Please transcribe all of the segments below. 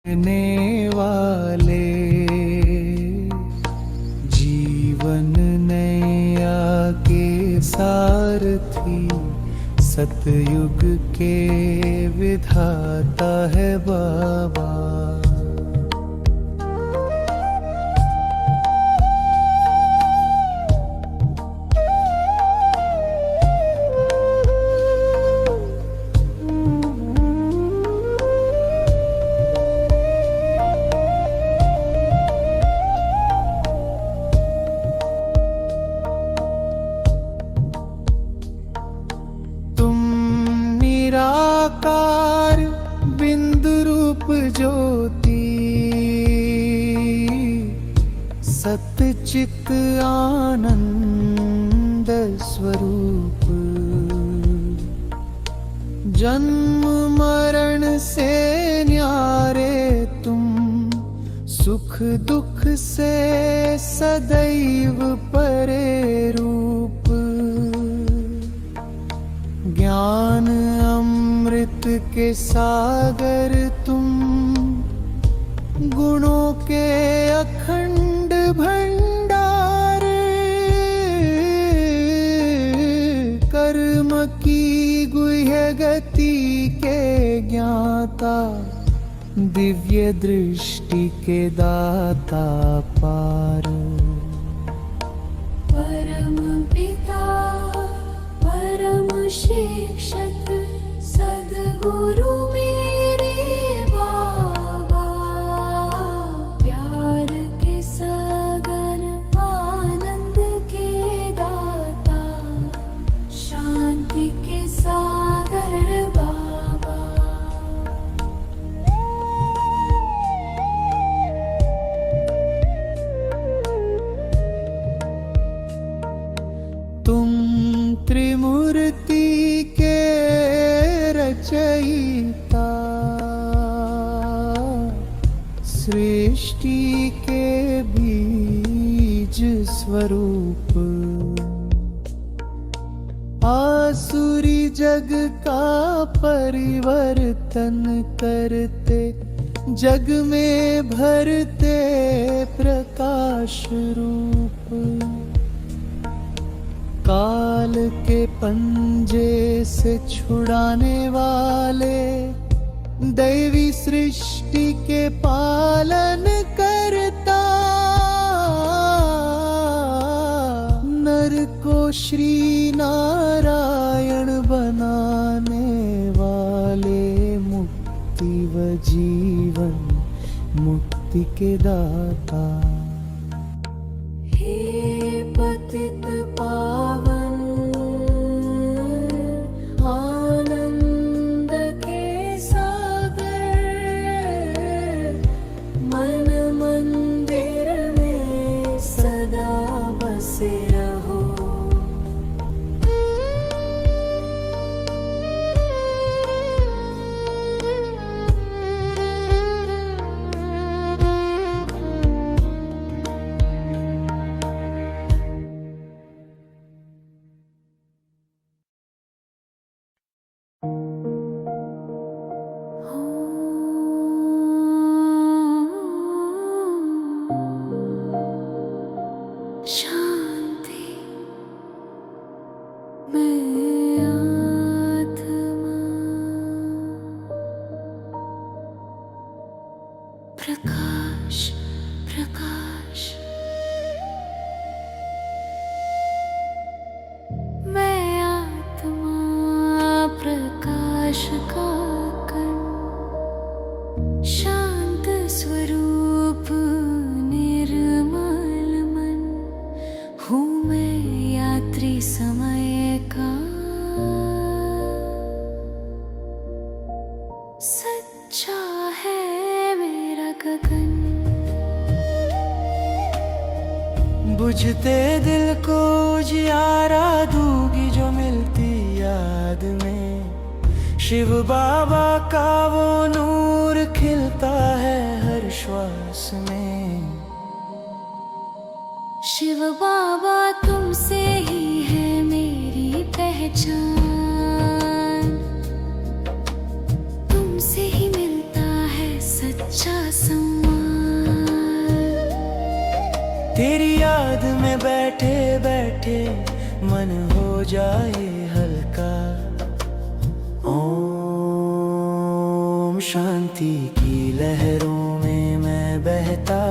ने वाले जीवन नैया के सारथी सतयुग के विधाता है बाबा। निराकार बिंदु रूप ज्योति सतचित आनंद स्वरूप जन्म मरण से न्यारे तुम सुख दुख से सदैव परे रूप ज्ञान अमृत के सागर तुम गुणों के अखंड भंडार कर्म की गुह्य गति के ज्ञाता दिव्य दृष्टि के दाता पार परम पिता परम शिक्षक सद्गुरु मेरे बाबा प्यार के सगन आनंद के दाता शांति के सागर बाबा। तुम त्रिमूर्ति के रचयिता सृष्टि के बीज स्वरूप आसुरी जग का परिवर्तन करते जग में भरते प्रकाश रूप काल के पंजे से छुड़ाने वाले दैवी सृष्टि के पालन करता नर को श्री नारायण बनाने वाले मुक्ति व जीवन मुक्ति के दाता हे पतित पावन आनंद के सागर मन मंदिर में सदा बसे रहो। शांति मैं आत्मा प्रकाश प्रकाश मैं आत्मा प्रकाश का कण शांत स्वरूप निर्मल मन हूँ मैं यात्री समय का सच्चा है मेरा गगन बुझते दिल को जियारा दूंगी जो मिलती याद में शिव बाबा का वो नूर खिलता है हर श्वास में शिव बाबा तुमसे ही है मेरी पहचान तुमसे ही मिलता है सच्चा सच्चा संवार। तेरी याद में बैठे बैठे मन हो जाए हल्का। ओम शांति की लहरों में मैं बहता।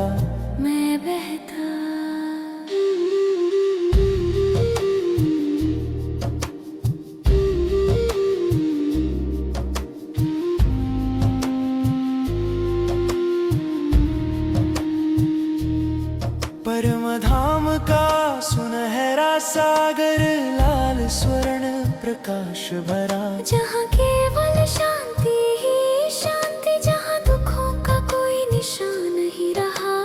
परमधाम का सुनहरा सागर, लाल स्वर्ण प्रकाश भरा। जहाँ केवल शांति ही शांति, जहाँ दुखों का कोई निशान नहीं रहा।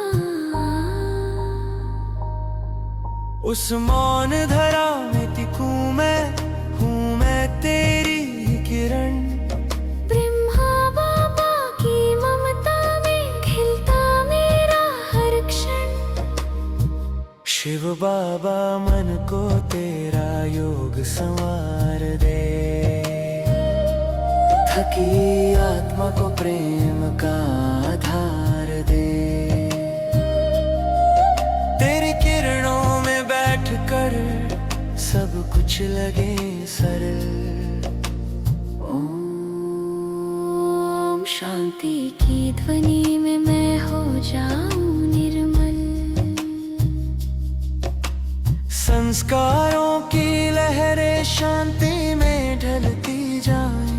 उस मौन धरा में टिकूं मैं, हूँ मैं तेरी किरण। ब्रह्मा बाबा की ममता में खिलता मेरा हर क्षण। शिव बाबा मन को तेरा योग संवार दे। थकी आत्मा को प्रेम का आधार दे। तेरी किरणों में बैठकर सब कुछ लगे सरल। ओम शांति की ध्वनि में मैं हो जाऊं निर्मल। संस्कारों की लहरें शांति में ढलती जाएं।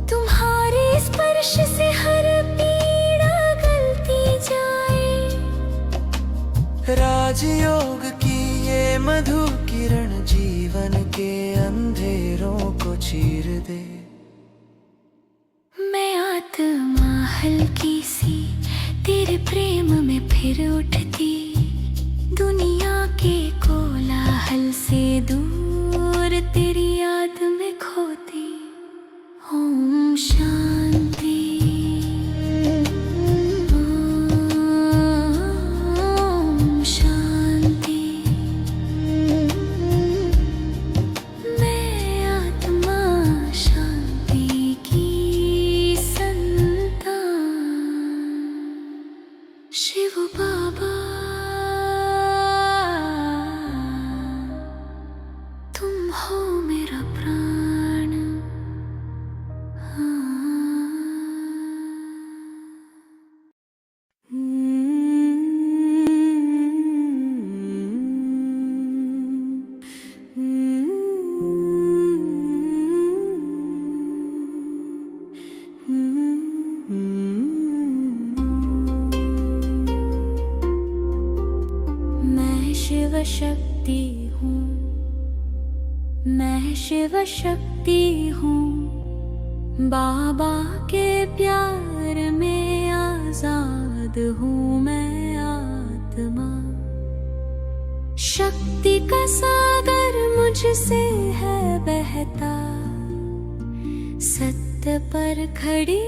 तुम्हारे स्पर्श से हर पीड़ा गलती जाए। राजयोग की ये मधु किरण जीवन के अंधेरों को चीर दे। मैं आत्मा हल्की सी तेरे प्रेम में फिर उठती। दुनिया के कोलाहल से दूर तेरी याद में खोती। ओम शांति। ओम शांति। मैं आत्मा शांति की संतान। शिव बाबा तुम हो मेरा प्राण। मैं शिव शक्ति हूँ। मैं शिव शक्ति हूँ। बाबा के प्यार में आजाद हूँ मैं आत्मा। शक्ति का सागर मुझसे है बहता। सत्य पर खड़ी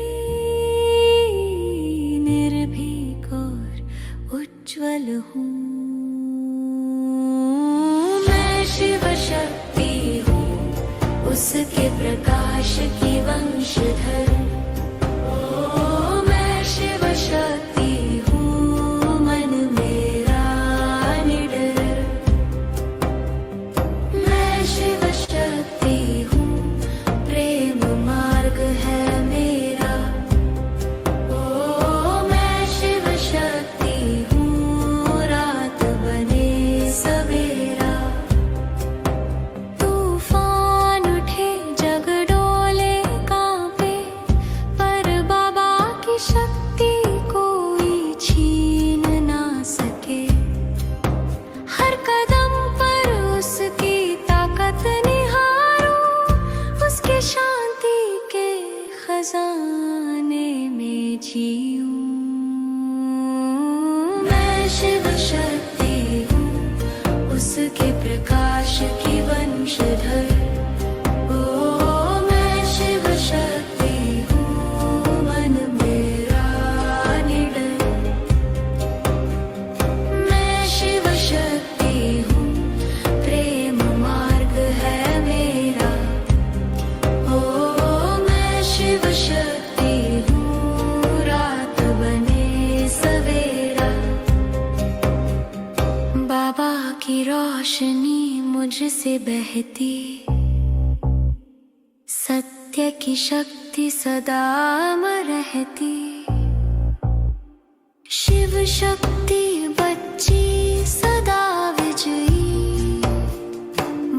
निर्भीक और उज्ज्वल हूँ। मैं शिव शक्ति हूँ, उसके प्रकाश की वंशधर। ओ मैं शिव शक्ति हूँ, मन मेरा निडर। मैं शिव शक्ति हूँ, प्रेम मार्ग है मेरा। ओ मैं शिव शक्ति हूँ, रात बने सवेरा। तूफान उठे जग डोले कांपे, पर बाबा की शक्ति कोई छीन ना सके। हर कदम पर उसकी ताकत निहारूं, उसके शांति के खजाने में जीऊं। मैं शिव शक्ति हूँ, उसके प्रकाश की वंशधर। ओ मैं शिव शक्ति हूँ, मन मेरा निडर। मैं शिव शक्ति हूँ, प्रेम मार्ग है मेरा। ओ मैं शिव शक्ति हूँ, रात से बहती सत्य की शक्ति सदा अमर रहती। शिव शक्ति बच्ची सदा विजयी,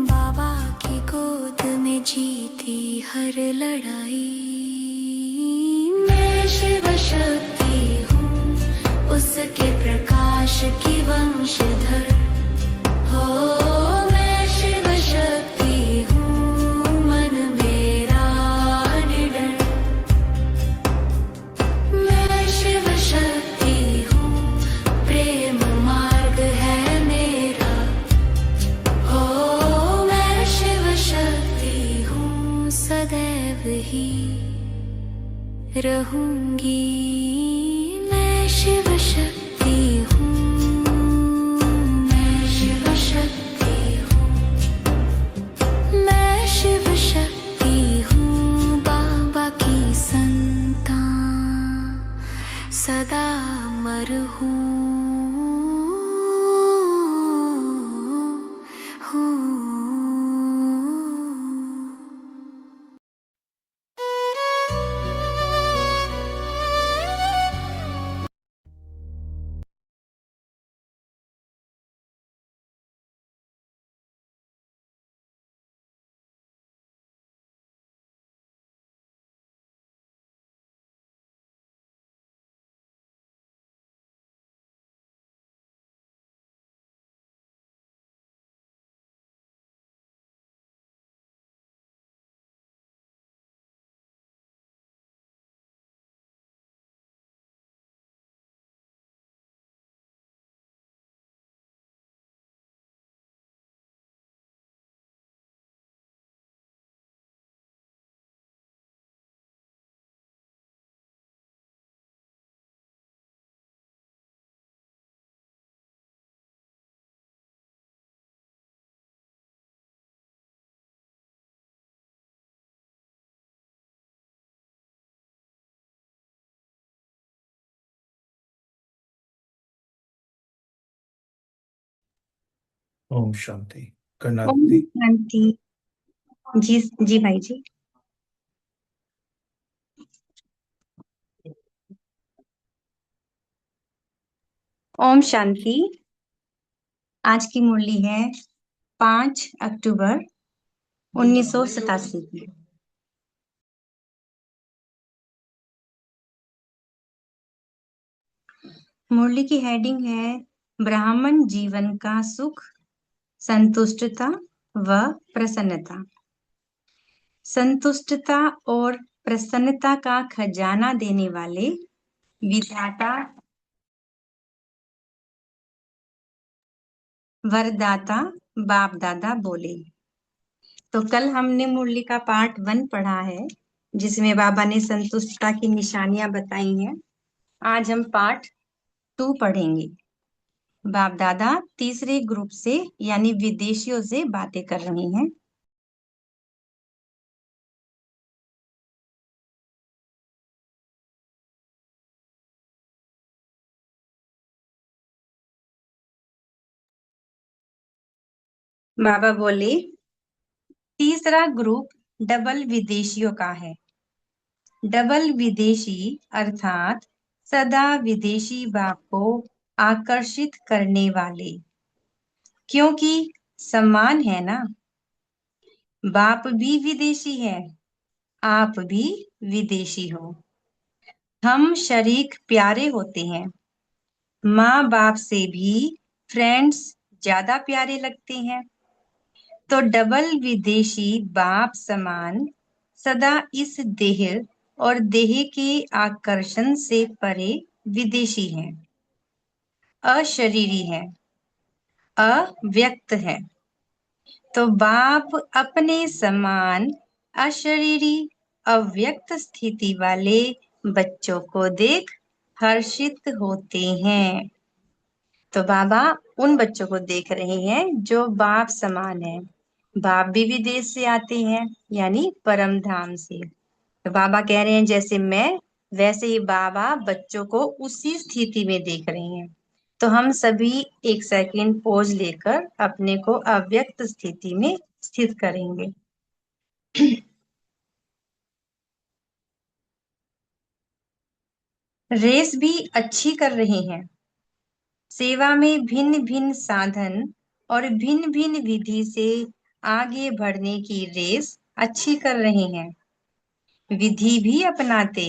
बाबा की गोद में जीती हर लड़ाई। मैं शिव शक्ति हूँ, उसके प्रकाश की वंशधर हो। मैं शिव शक्ति हूँ, मन मेरा निडर। मैं शिव शक्ति हूँ, प्रेम मार्ग है मेरा हो। मैं शिव शक्ति हूँ, सदैव ही रहूंगी। मैं शिव शक्ति हूँ, मैं शिव शक्ति हूँ, मैं शिव शक्ति हूँ, बाबा की संतान सदा अमर हूँ। ओम शांति। करनाथ ओम जी। शांति। जी जी भाई जी। ओम शांति। आज की मुरली है 5 अक्टूबर 1987 की। मुरली की हेडिंग है ब्राह्मण जीवन का सुख, संतुष्टता व प्रसन्नता। संतुष्टता और प्रसन्नता का खजाना देने वाले विधाता वरदाता बाप दादा बोले। तो कल हमने मुरली का पार्ट 1 पढ़ा है, जिसमें बाबा ने संतुष्टता की निशानियां बताई हैं। आज हम पार्ट 2 पढ़ेंगे। बाप दादा तीसरे ग्रुप से यानी विदेशियों से बातें कर रहे हैं। बाबा बोले, तीसरा ग्रुप डबल विदेशियों का है। डबल विदेशी अर्थात सदा विदेशी बाप को आकर्षित करने वाले, क्योंकि समान है ना। बाप भी विदेशी है, आप भी विदेशी हो। हम शरीक प्यारे होते हैं, माँ बाप से भी फ्रेंड्स ज्यादा प्यारे लगते हैं। तो डबल विदेशी बाप समान सदा इस देह और देह के आकर्षण से परे विदेशी हैं, अशरीरी है, अव्यक्त है। तो बाप अपने समान अशरीरी अव्यक्त स्थिति वाले बच्चों को देख हर्षित होते हैं। तो बाबा उन बच्चों को देख रहे हैं जो बाप समान है। बाप भी विदेश से आते हैं, यानी परम धाम से। तो बाबा कह रहे हैं जैसे मैं, वैसे ही बाबा बच्चों को उसी स्थिति में देख रहे हैं। तो हम सभी 1 सेकंड पोज लेकर अपने को अव्यक्त स्थिति में स्थित करेंगे। रेस भी अच्छी कर रहे हैं। सेवा में भिन्न भिन्न साधन और भिन्न भिन्न विधि से आगे बढ़ने की रेस अच्छी कर रहे हैं। विधि भी अपनाते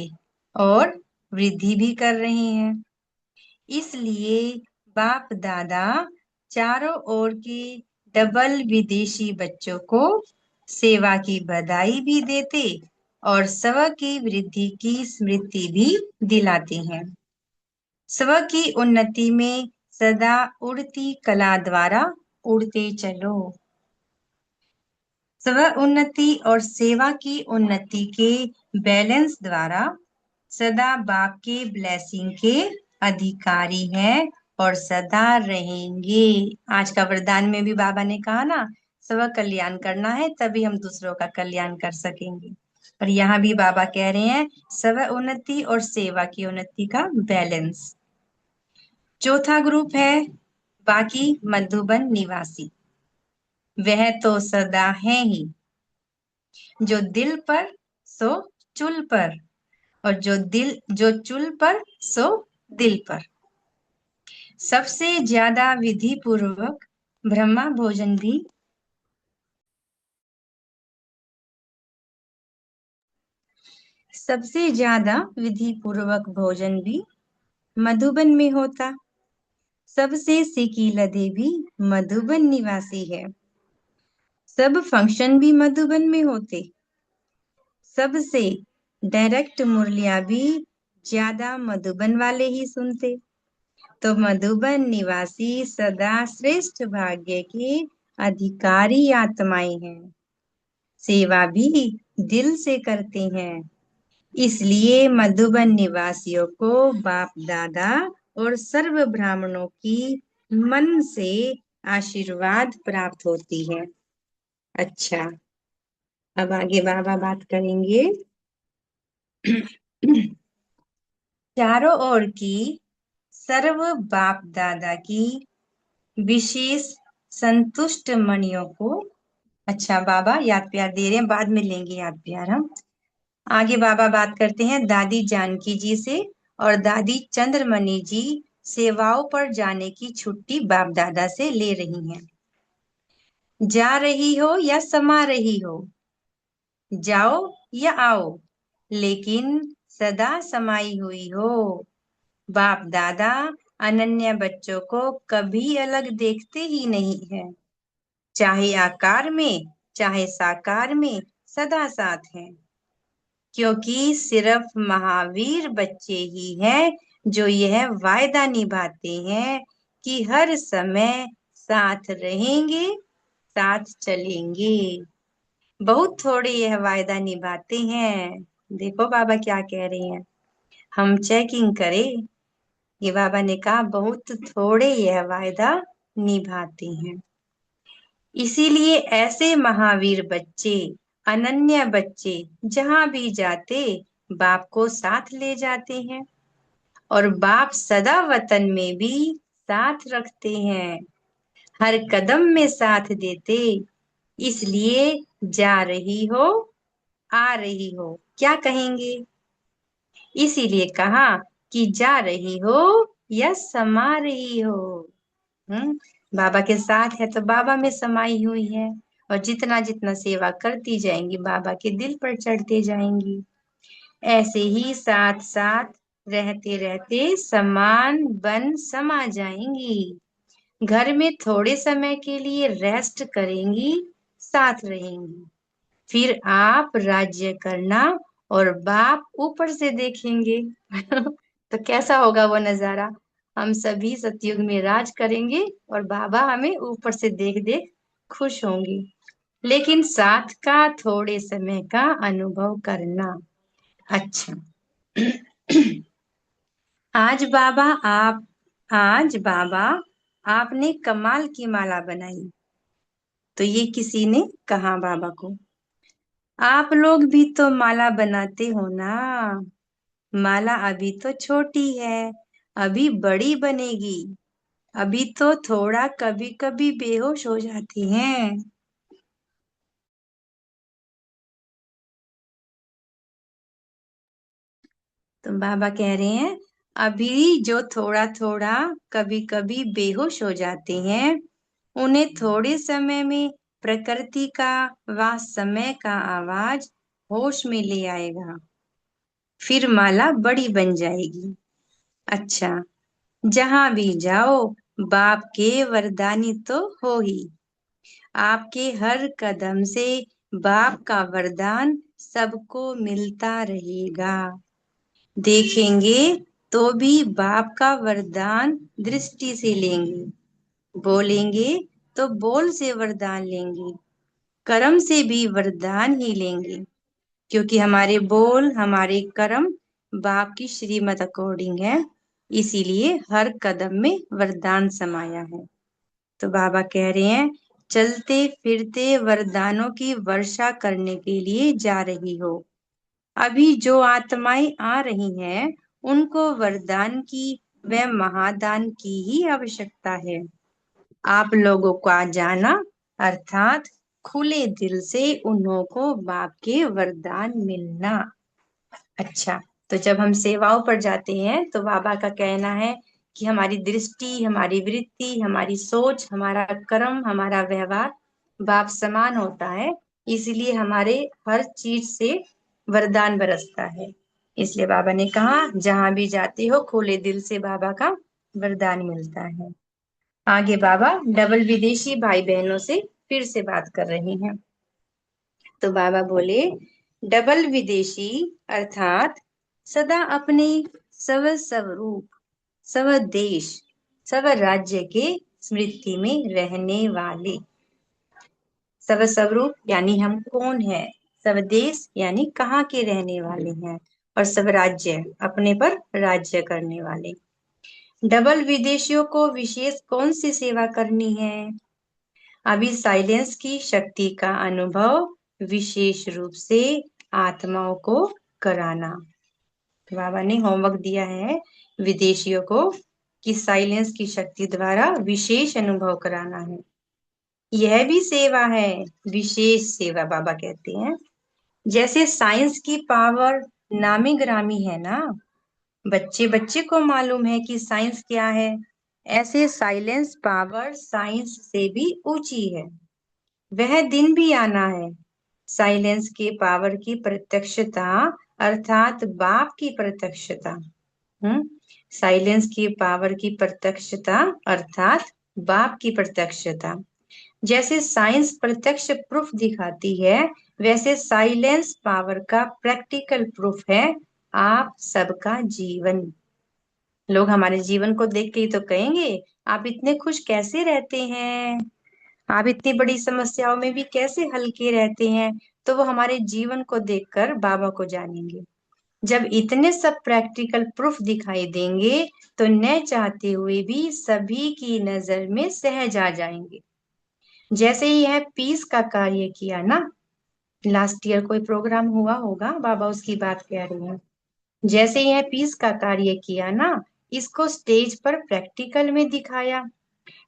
और वृद्धि भी कर रहे हैं। इसलिए बाप दादा चारों ओर के डबल विदेशी बच्चों को सेवा की बधाई भी देते और स्व की वृद्धि की स्मृति भी दिलाते हैं। स्व की उन्नति में सदा उड़ती कला द्वारा उड़ते चलो। स्व उन्नति और सेवा की उन्नति के बैलेंस द्वारा सदा बाप के ब्लेसिंग के अधिकारी हैं और सदा रहेंगे। आज का वरदान में भी बाबा ने कहा ना, स्व कल्याण करना है तभी हम दूसरों का कल्याण कर सकेंगे। और यहाँ भी बाबा कह रहे हैं स्व उन्नति और सेवा की उन्नति का बैलेंस। चौथा ग्रुप है बाकी मधुबन निवासी। वह तो सदा है ही, जो दिल पर सो चुल पर, और जो चुल पर सो दिल पर। सबसे ज्यादा विधि पूर्वक ब्रह्मा भोजन भी सबसे ज्यादा विधि पूर्वक भोजन भी मधुबन में होता। सबसे सिकीला देवी मधुबन निवासी है। सब फंक्शन भी मधुबन में होते। सबसे डायरेक्ट मुरलिया भी ज्यादा मधुबन वाले ही सुनते। तो मधुबन निवासी सदा श्रेष्ठ भाग्य के अधिकारी आत्माएं हैं। सेवा भी दिल से करते हैं। इसलिए मधुबन निवासियों को बाप दादा और सर्व ब्राह्मणों की मन से आशीर्वाद प्राप्त होती है। अच्छा, अब आगे बाबा बात करेंगे। चारों ओर की सर्व बाप दादा की विशेष संतुष्ट मणियों को, अच्छा बाबा याद प्यार दे रहे हैं, बाद में लेंगे याद प्यार हम। आगे बाबा बात करते हैं दादी जानकी जी से, और दादी चंद्रमणि जी सेवाओं पर जाने की छुट्टी बाप दादा से ले रही हैं। जा रही हो या समा रही हो, जाओ या आओ, लेकिन सदा समाई हुई हो। बाप दादा अनन्य बच्चों को कभी अलग देखते ही नहीं है। चाहे आकार में चाहे साकार में सदा साथ हैं। क्योंकि सिर्फ महावीर बच्चे ही हैं जो यह वायदा निभाते हैं कि हर समय साथ रहेंगे, साथ चलेंगे। बहुत थोड़े यह वायदा निभाते हैं। देखो बाबा क्या कह रहे हैं, हम चेकिंग करें। ये बाबा ने कहा बहुत थोड़े यह वायदा निभाते हैं। इसीलिए ऐसे महावीर बच्चे, अनन्य बच्चे जहां भी जाते बाप को साथ ले जाते हैं, और बाप सदा वतन में भी साथ रखते हैं, हर कदम में साथ देते। इसलिए जा रही हो आ रही हो क्या कहेंगे? इसीलिए कहा कि जा रही हो या समा रही हो। बाबा के साथ है तो बाबा में समाई हुई है, और जितना जितना सेवा करती जाएंगी बाबा के दिल पर चढ़ते जाएंगी। ऐसे ही साथ साथ रहते रहते समान बन समा जाएंगी। घर में थोड़े समय के लिए रेस्ट करेंगी, साथ रहेंगी। फिर आप राज्य करना और बाप ऊपर से देखेंगे। तो कैसा होगा वो नजारा? हम सभी सतयुग में राज करेंगे और बाबा हमें ऊपर से देख देख खुश होंगे। लेकिन साथ का थोड़े समय का अनुभव करना। अच्छा, आज बाबा आपने कमाल की माला बनाई। तो ये किसी ने कहा बाबा को, आप लोग भी तो माला बनाते हो ना। माला अभी तो छोटी है, अभी बड़ी बनेगी। अभी तो थोड़ा कभी कभी बेहोश हो जाती हैं। तो बाबा कह रहे हैं अभी जो थोड़ा थोड़ा कभी कभी बेहोश हो जाते हैं, उन्हें थोड़े समय में प्रकृति का व समय का आवाज होश में ले आएगा। फिर माला बड़ी बन जाएगी। अच्छा, जहां भी जाओ बाप के वरदानी तो हो ही। आपके हर कदम से बाप का वरदान सबको मिलता रहेगा। देखेंगे तो भी बाप का वरदान दृष्टि से लेंगे, बोलेंगे तो बोल से वरदान लेंगे, कर्म से भी वरदान ही लेंगे, क्योंकि हमारे बोल हमारे कर्म बाप की श्रीमत अकॉर्डिंग है। इसीलिए हर कदम में वरदान समाया है। तो बाबा कह रहे हैं चलते फिरते वरदानों की वर्षा करने के लिए जा रही हो। अभी जो आत्माएं आ रही हैं, उनको वरदान की व महादान की ही आवश्यकता है। आप लोगों का जाना अर्थात खुले दिल से उन्हों को बाप के वरदान मिलना। अच्छा, तो जब हम सेवाओं पर जाते हैं तो बाबा का कहना है कि हमारी दृष्टि, हमारी वृत्ति, हमारी सोच, हमारा कर्म, हमारा व्यवहार बाप समान होता है। इसलिए हमारे हर चीज से वरदान बरसता है। इसलिए बाबा ने कहा जहां भी जाते हो खुले दिल से बाबा का वरदान मिलता है। आगे बाबा डबल विदेशी भाई बहनों से फिर से बात कर रहे हैं। तो बाबा बोले डबल विदेशी अर्थात सदा अपने स्व स्वरूप, स्व देश, स्व राज्य के स्मृति में रहने वाले। स्व स्वरूप यानी हम कौन है, स्वदेश यानी कहाँ के रहने वाले हैं, और स्वराज्य अपने पर राज्य करने वाले। डबल विदेशियों को विशेष कौन सी सेवा करनी है? अभी साइलेंस की शक्ति का अनुभव विशेष रूप से आत्माओं को कराना। बाबा ने होमवर्क दिया है विदेशियों को कि साइलेंस की शक्ति द्वारा विशेष अनुभव कराना है। यह भी सेवा है, विशेष सेवा बाबा कहते हैं। जैसे साइंस की पावर नामी ग्रामी है ना, बच्चे बच्चे को मालूम है कि साइंस क्या है, ऐसे साइलेंस पावर साइंस से भी ऊंची है। वह दिन भी आना है साइलेंस के पावर की प्रत्यक्षता अर्थात बाप की प्रत्यक्षता। साइलेंस की पावर की प्रत्यक्षता अर्थात बाप की प्रत्यक्षता। जैसे साइंस प्रत्यक्ष प्रूफ दिखाती है, वैसे साइलेंस पावर का प्रैक्टिकल प्रूफ है आप सबका जीवन। लोग हमारे जीवन को देख के ही तो कहेंगे आप इतने खुश कैसे रहते हैं, आप इतनी बड़ी समस्याओं में भी कैसे हल्के रहते हैं। तो वो हमारे जीवन को देखकर बाबा को जानेंगे। जब इतने सब प्रैक्टिकल प्रूफ दिखाई देंगे तो न चाहते हुए भी सभी की नजर में सहज आ जाएंगे। जैसे ही यह पीस का कार्य किया ना, लास्ट ईयर कोई प्रोग्राम हुआ होगा, बाबा उसकी बात कह रही हैं। जैसे यह पीस का कार्य किया ना, इसको स्टेज पर प्रैक्टिकल में दिखाया,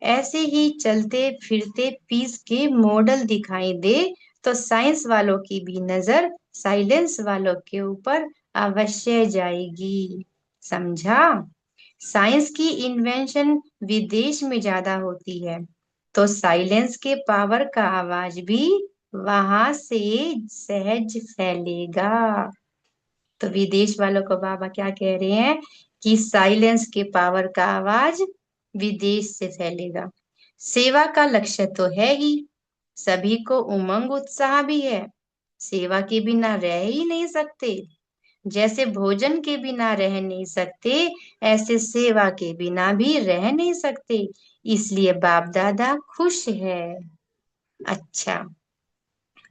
ऐसे ही चलते फिरते पीस के मॉडल दिखाई दे तो साइंस वालों की भी नजर साइलेंस वालों के ऊपर अवश्य जाएगी। समझा? साइंस की इन्वेंशन विदेश में ज्यादा होती है, तो साइलेंस के पावर का आवाज भी वहां से सहज फैलेगा। तो विदेश वालों को बाबा क्या कह रहे हैं कि साइलेंस के पावर का आवाज विदेश से फैलेगा। सेवा का लक्ष्य तो है ही, सभी को उमंग उत्साह भी है। सेवा के बिना रह ही नहीं सकते। जैसे भोजन के बिना रह नहीं सकते, ऐसे सेवा के बिना भी रह नहीं सकते। इसलिए बाप दादा खुश है। अच्छा,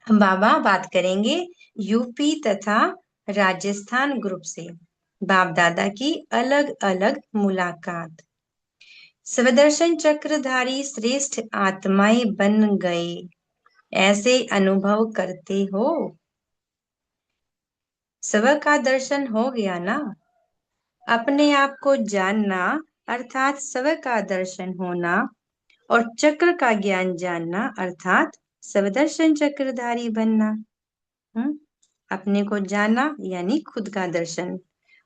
हम बाबा बात करेंगे यूपी तथा राजस्थान ग्रुप से बाप दादा की अलग अलग मुलाकात। स्वदर्शन चक्रधारी श्रेष्ठ आत्माएं बन गए, ऐसे अनुभव करते हो? स्व का दर्शन हो गया ना? अपने आप को जानना अर्थात सब का दर्शन होना और चक्र का ज्ञान जानना अर्थात सबदर्शन चक्रधारी बनना। अपने को जाना यानी खुद का दर्शन,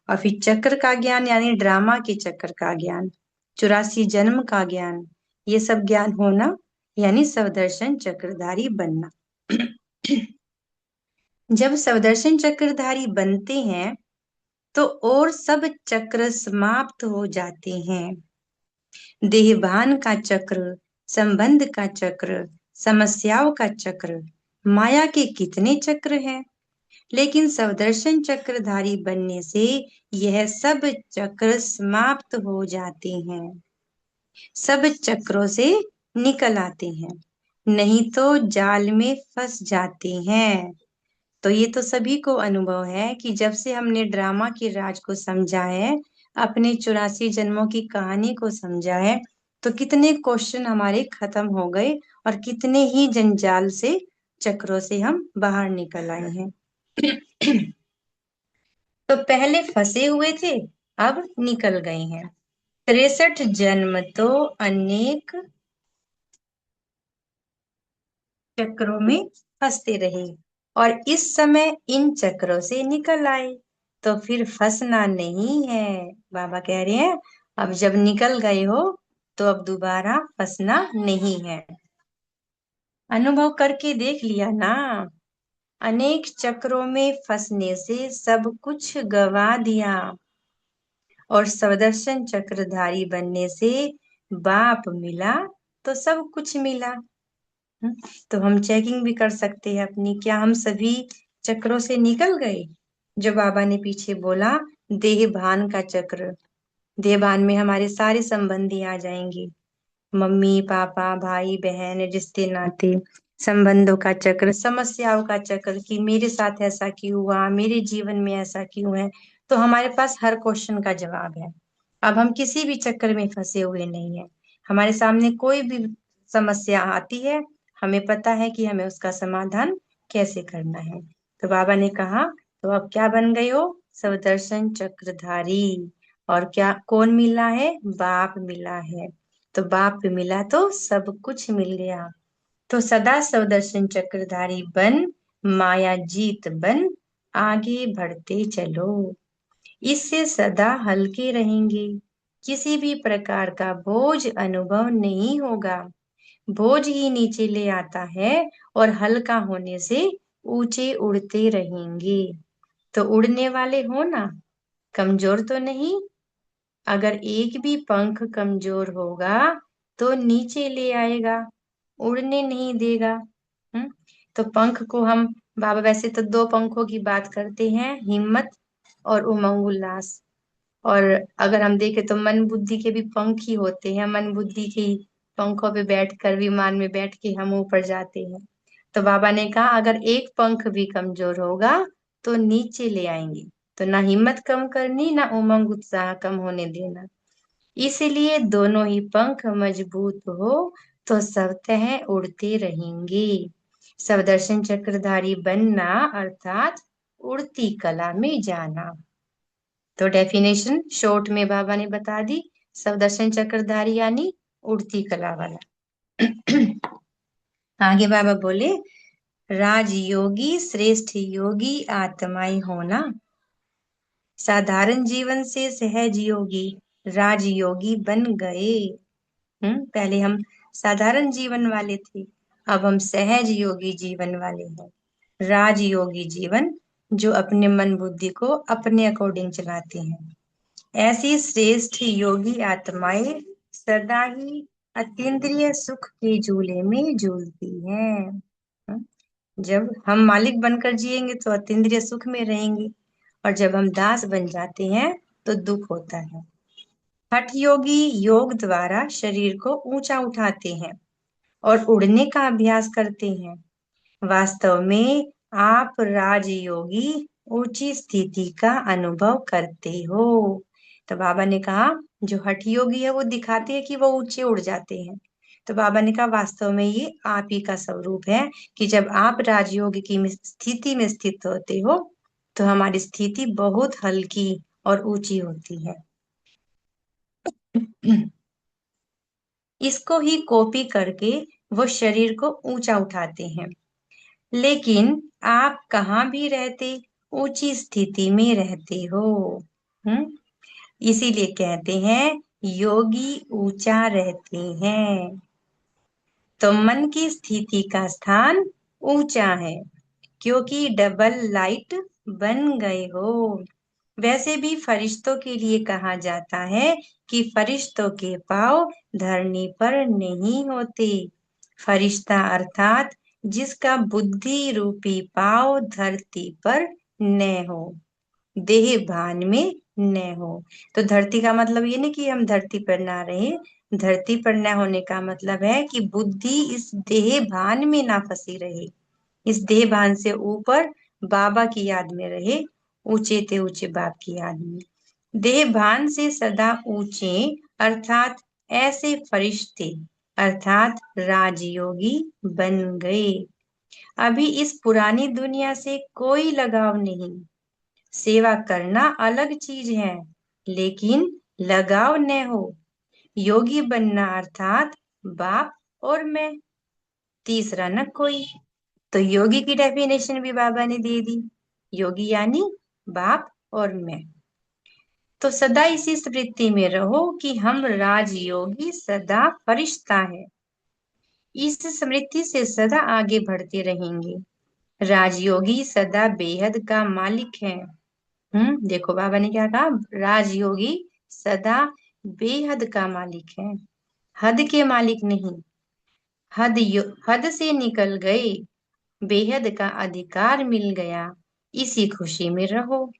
और फिर चक्र का ज्ञान यानी ड्रामा के चक्र का ज्ञान, 84 जन्म का ज्ञान, ये सब ज्ञान होना यानी सबदर्शन चक्रधारी बनना। जब सबदर्शन चक्रधारी बनते हैं तो और सब चक्र समाप्त हो जाते हैं। देहभान का चक्र, संबंध का चक्र, समस्याओं का चक्र, माया के कितने चक्र हैं, लेकिन सबदर्शन चक्रधारी बनने से यह सब चक्र समाप्त हो जाते हैं, सब चक्रों से निकल आते हैं, नहीं तो जाल में फंस जाते हैं। तो ये तो सभी को अनुभव है कि जब से हमने ड्रामा के राज को समझा है, अपने 84 जन्मों की कहानी को समझा है, तो कितने क्वेश्चन हमारे खत्म हो गए और कितने ही जंजाल से, चक्रों से हम बाहर निकल आए हैं। तो पहले फंसे हुए थे, अब निकल गए हैं। 63 जन्म तो अनेक चक्रों में फंसते रहे और इस समय इन चक्रों से निकल आए, तो फिर फंसना नहीं है। बाबा कह रहे हैं अब जब निकल गए हो तो अब दोबारा फंसना नहीं है। अनुभव करके देख लिया ना, अनेक चक्रों में फंसने से सब कुछ गवा दिया और स्वदर्शन चक्रधारी बनने से बाप मिला तो सब कुछ मिला। तो हम चेकिंग भी कर सकते हैं अपनी, क्या हम सभी चक्रों से निकल गए? जो बाबा ने पीछे बोला, देह भान का चक्र, देह भान में हमारे सारे संबंधी आ जाएंगे, मम्मी पापा भाई बहन रिश्ते नाते, संबंधों का चक्र, समस्याओं का चक्र कि मेरे साथ ऐसा क्यों हुआ, मेरे जीवन में ऐसा क्यों है। तो हमारे पास हर क्वेश्चन का जवाब है। अब हम किसी भी चक्कर में फंसे हुए नहीं है। हमारे सामने कोई भी समस्या आती है, हमें पता है कि हमें उसका समाधान कैसे करना है। तो बाबा ने कहा तो अब क्या बन गए हो? स्वदर्शन चक्रधारी। और क्या कौन मिला है? बाप मिला है। तो बाप मिला तो सब कुछ मिल गया। तो सदा स्वदर्शन चक्रधारी बन, माया जीत बन, आगे बढ़ते चलो। इससे सदा हल्के रहेंगे, किसी भी प्रकार का बोझ अनुभव नहीं होगा। बोझ ही नीचे ले आता है और हल्का होने से ऊंचे उड़ते रहेंगे। तो उड़ने वाले हो ना, कमजोर तो नहीं। अगर एक भी पंख कमजोर होगा तो नीचे ले आएगा, उड़ने नहीं देगा। तो पंख को हम, बाबा वैसे तो 2 पंखों की बात करते हैं, हिम्मत और उमंग उल्लास। और अगर हम देखें तो मन बुद्धि के भी पंख ही होते हैं, मन बुद्धि के पंखों पे बैठकर, विमान में बैठ के हम ऊपर जाते हैं। तो बाबा ने कहा अगर एक पंख भी कमजोर होगा तो नीचे ले आएंगे। तो ना हिम्मत कम करनी, ना उमंग उत्साह कम होने देना। इसलिए दोनों ही पंख मजबूत हो तो सतह उड़ते रहेंगे। स्वदर्शन चक्रधारी बनना अर्थात उड़ती कला में जाना। तो डेफिनेशन शॉर्ट में बाबा ने बता दी, स्वदर्शन चक्रधारी यानी उड़ती कला वाला। आगे बाबा बोले, राजयोगी श्रेष्ठ योगी आत्माई होना, साधारण जीवन से सहज योगी राजयोगी बन गए। पहले हम साधारण जीवन वाले थे, अब हम सहज योगी जीवन वाले हैं। राजयोगी जीवन जो अपने मन बुद्धि को अपने अकॉर्डिंग चलाते हैं। ऐसी श्रेष्ठ योगी आत्माएं सदा ही अतीन्द्रिय सुख के झूले में झूलती हैं। जब हम मालिक बनकर जिएंगे तो अतीन्द्रिय सुख में रहेंगे, और जब हम दास बन जाते हैं तो दुख होता है। हठ योगी योग द्वारा शरीर को ऊंचा उठाते हैं और उड़ने का अभ्यास करते हैं। वास्तव में आप राजयोगी ऊंची स्थिति का अनुभव करते हो। तो बाबा ने कहा जो हठ योगी है वो दिखाते हैं कि वो ऊंचे उड़ जाते हैं। तो बाबा ने कहा वास्तव में ये आप ही का स्वरूप है कि जब आप राजयोग की स्थिति में स्थित होते हो तो हमारी स्थिति बहुत हल्की और ऊंची होती है। इसको ही कॉपी करके वो शरीर को ऊंचा उठाते हैं। लेकिन आप कहाँ भी रहते ऊंची स्थिति में रहते हो। हम्म इसीलिए कहते हैं योगी ऊंचा रहते हैं। तो मन की स्थिति का स्थान ऊंचा है, क्योंकि डबल लाइट बन गए हो। वैसे भी फरिश्तों के लिए कहा जाता है कि फरिश्तों के पाँव धरनी पर नहीं होते। फरिश्ता अर्थात जिसका बुद्धि रूपी पाँव धरती पर न हो, देह भान में न हो। तो धरती का मतलब ये नहीं कि हम धरती पर ना रहे। धरती पर न होने का मतलब है कि बुद्धि इस देह भान में ना फंसी रहे, इस देह भान से ऊपर बाबा की याद में रहे, ऊंचे ते ऊंचे बाप की याद में। देह भान से सदा ऊंचे अर्थात ऐसे फरिश्ते अर्थात राजयोगी बन गए। अभी इस पुरानी दुनिया से कोई लगाव नहीं। सेवा करना अलग चीज है, लेकिन लगाव न हो। योगी बनना अर्थात बाप और मैं, तीसरा न कोई। तो योगी की डेफिनेशन भी बाबा ने दे दी। योगी यानी बाप और मैं। तो सदा इसी स्मृति में रहो कि हम राजयोगी सदा फरिश्ता है। इस स्मृति से सदा आगे बढ़ते रहेंगे। राजयोगी सदा बेहद का मालिक है। देखो बाबा ने क्या कहा, राजयोगी सदा बेहद का मालिक है, हद के मालिक नहीं। हद से निकल गए, बेहद का अधिकार मिल गया। इसी खुशी में रहो।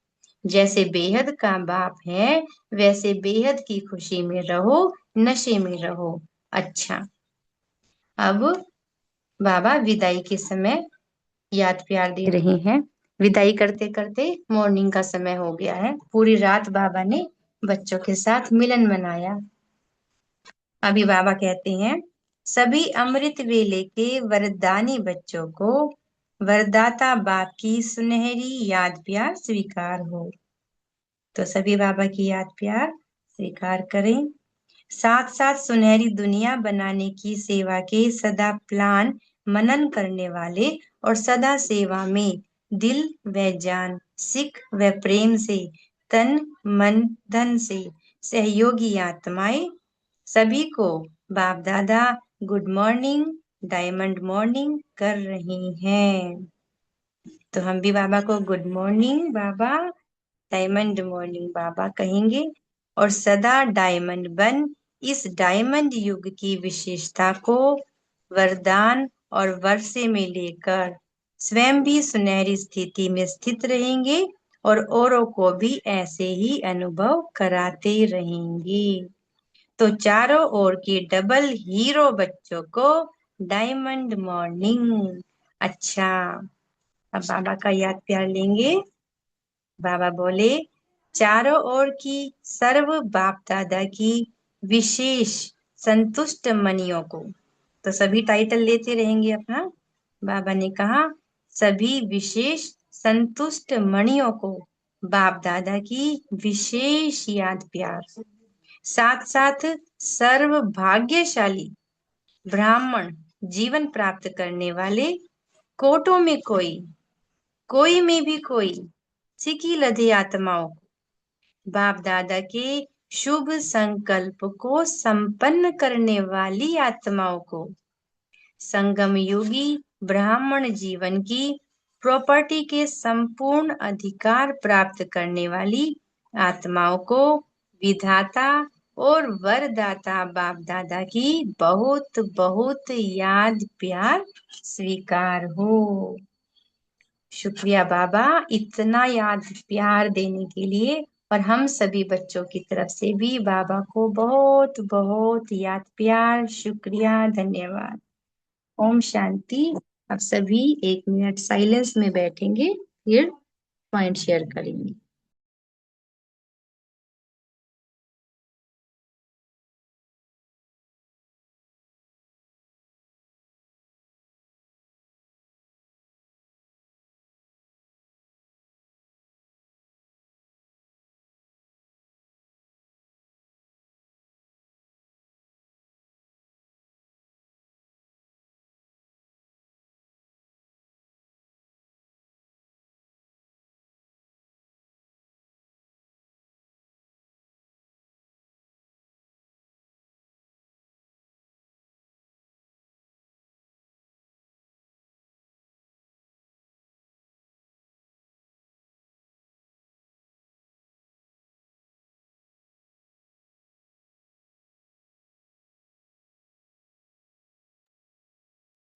जैसे बेहद का बाप है, वैसे बेहद की खुशी में रहो, नशे में रहो। अच्छा, अब बाबा विदाई के समय याद प्यार दे रहे हैं। विदाई करते करते मॉर्निंग का समय हो गया है। पूरी रात बाबा ने बच्चों के साथ मिलन मनाया। अभी बाबा कहते हैं सभी अमृत वेले के वरदानी बच्चों को वरदाता बाप की सुनहरी याद प्यार स्वीकार हो। तो सभी बाबा की याद प्यार स्वीकार करें। साथ साथ सुनहरी दुनिया बनाने की सेवा के सदा प्लान मनन करने वाले और सदा सेवा में दिल व जान, सिख व प्रेम से, तन मन धन से सहयोगी आत्माएं सभी को बाप दादा गुड मॉर्निंग, डायमंड मॉर्निंग कर रही हैं। तो हम भी बाबा को गुड मॉर्निंग बाबा, डायमंड मॉर्निंग बाबा कहेंगे और सदा डायमंड बन इस डायमंड युग की विशेषता को वरदान और वर्षे में लेकर स्वयं भी सुनहरी स्थिति में स्थित रहेंगे और औरों को भी ऐसे ही अनुभव कराते रहेंगे। तो चारों ओर के डबल हीरो बच्चों को डायमंड मॉर्निंग। अच्छा, अब बाबा का याद प्यार लेंगे। बाबा बोले चारों ओर की सर्व बाप दादा की विशेष संतुष्ट मनियों को। तो सभी टाइटल लेते रहेंगे अपना। बाबा ने कहा सभी विशेष संतुष्ट मणियों को बाप दादा की विशेष याद प्यार, साथ साथ सर्व भाग्यशाली ब्राह्मण जीवन प्राप्त करने वाले कोटों में कोई में भी कोई सिकी लधे आत्माओं को बाप दादा के शुभ संकल्प को संपन्न करने वाली आत्माओं को, संगम योगी ब्राह्मण जीवन की प्रॉपर्टी के संपूर्ण अधिकार प्राप्त करने वाली आत्माओं को विधाता और वरदाता बाप दादा की बहुत बहुत याद प्यार स्वीकार हो। शुक्रिया बाबा इतना याद प्यार देने के लिए। और हम सभी बच्चों की तरफ से भी बाबा को बहुत बहुत याद प्यार शुक्रिया धन्यवाद। ओम शांति। अब सभी 1 मिनट साइलेंस में बैठेंगे, फिर पॉइंट शेयर करेंगे।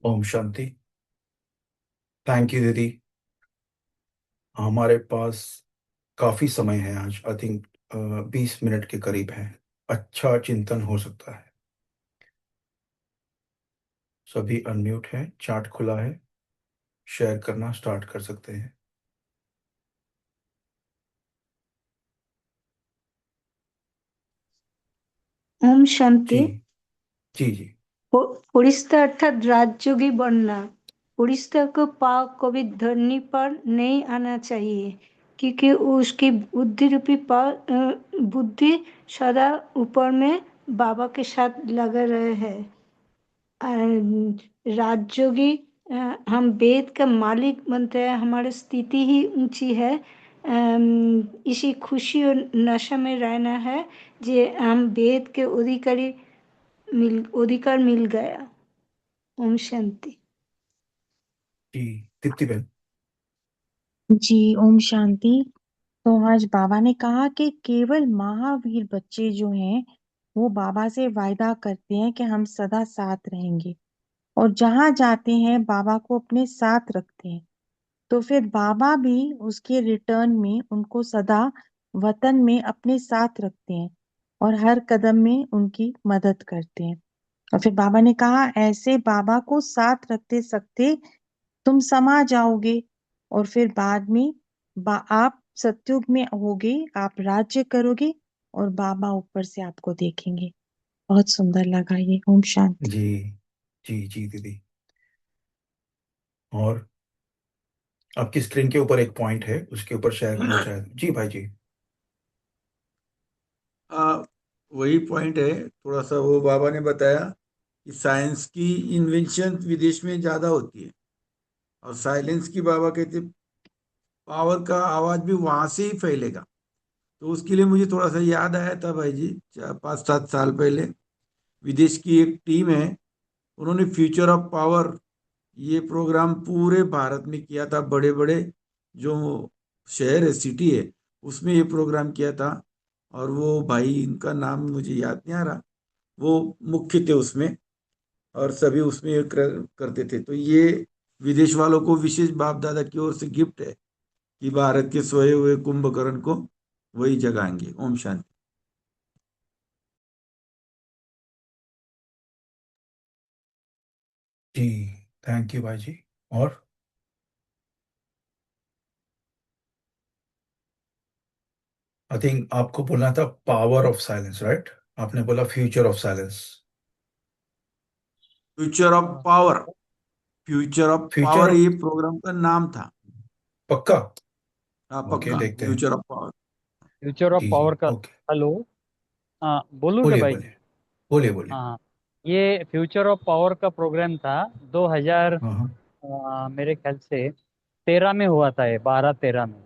ओम शांति। थैंक यू दीदी। हमारे पास काफी समय है आज, आई थिंक 20 मिनट के करीब है। अच्छा चिंतन हो सकता है। सभी अनम्यूट हैं, चार्ट खुला है, शेयर करना स्टार्ट कर सकते हैं। ओम जी शांति। जी जी। उड़ीसा अर्थात राजयोगी बनना। उड़ीसा को पाव कभी धरनी पर नहीं आना चाहिए, क्योंकि उसकी बुद्धि रूपी पाव बुद्धि सदा ऊपर में बाबा के साथ लगे रहे हैं। राजयोगी हम वेद का मालिक बनते हैं, हमारी स्थिति ही ऊंची है। इसी खुशी और नशा में रहना है जे हम वेद के अधिकार मिल गया। ओम शांति। जी दीप्ति बहन। जी ओम शांति। तो आज बाबा ने कहा कि केवल महावीर बच्चे जो हैं वो बाबा से वायदा करते हैं कि हम सदा साथ रहेंगे, और जहां जाते हैं बाबा को अपने साथ रखते हैं। तो फिर बाबा भी उसके रिटर्न में उनको सदा वतन में अपने साथ रखते हैं और हर कदम में उनकी मदद करते हैं। और फिर बाबा ने कहा ऐसे बाबा को साथ रखते सकते तुम समा जाओगे, और फिर बाद में आप सतयुग में होगे, आप राज्य करोगे और बाबा ऊपर से आपको देखेंगे। बहुत सुंदर लगा ये। ओम शांति। जी जी जी दीदी। और आपकी स्क्रीन के ऊपर एक पॉइंट है, उसके ऊपर शेयर करना चाहे जी भाई जी। आ, वही पॉइंट है, थोड़ा सा वो बाबा ने बताया कि साइंस की इन्वेंशन विदेश में ज्यादा होती है, और साइलेंस की बाबा कहते पावर का आवाज भी वहां से ही फैलेगा। तो उसके लिए मुझे थोड़ा सा याद आया था भाई जी, 5-7 साल पहले विदेश की एक टीम है, उन्होंने फ्यूचर ऑफ पावर ये प्रोग्राम पूरे भारत में किया था। बड़े बड़े जो शहर है, सिटी है, उसमें ये प्रोग्राम किया था। और वो भाई, इनका नाम मुझे याद नहीं आ रहा, वो मुख्य थे उसमें, और सभी उसमें ये करते थे। तो ये विदेश वालों को विशेष बाप दादा की ओर से गिफ्ट है कि भारत के सोए हुए कुंभकर्ण को वही जगाएंगे। ओम शांति। जी थैंक यू भाई जी। और आई थिंक आपको बोलना था पावर ऑफ साइलेंस, राइट? आपने बोला future of silence. Future of power, future of future power of ये प्रोग्राम का नाम था। पक्का? हाँ ओके, पक्का, देखते हैं। Future of power. Future of जी जी पावर का। ओके। हेलो। हाँ, बोलूँ क्या बोलिए भाई जी? बोलिए। बोलिए बोलिए। हाँ हाँ। ये फ्यूचर ऑफ पावर का प्रोग्राम था 2000, हाँ हाँ। मेरे ख्याल से 13 में हुआ था, ये 12-13 में।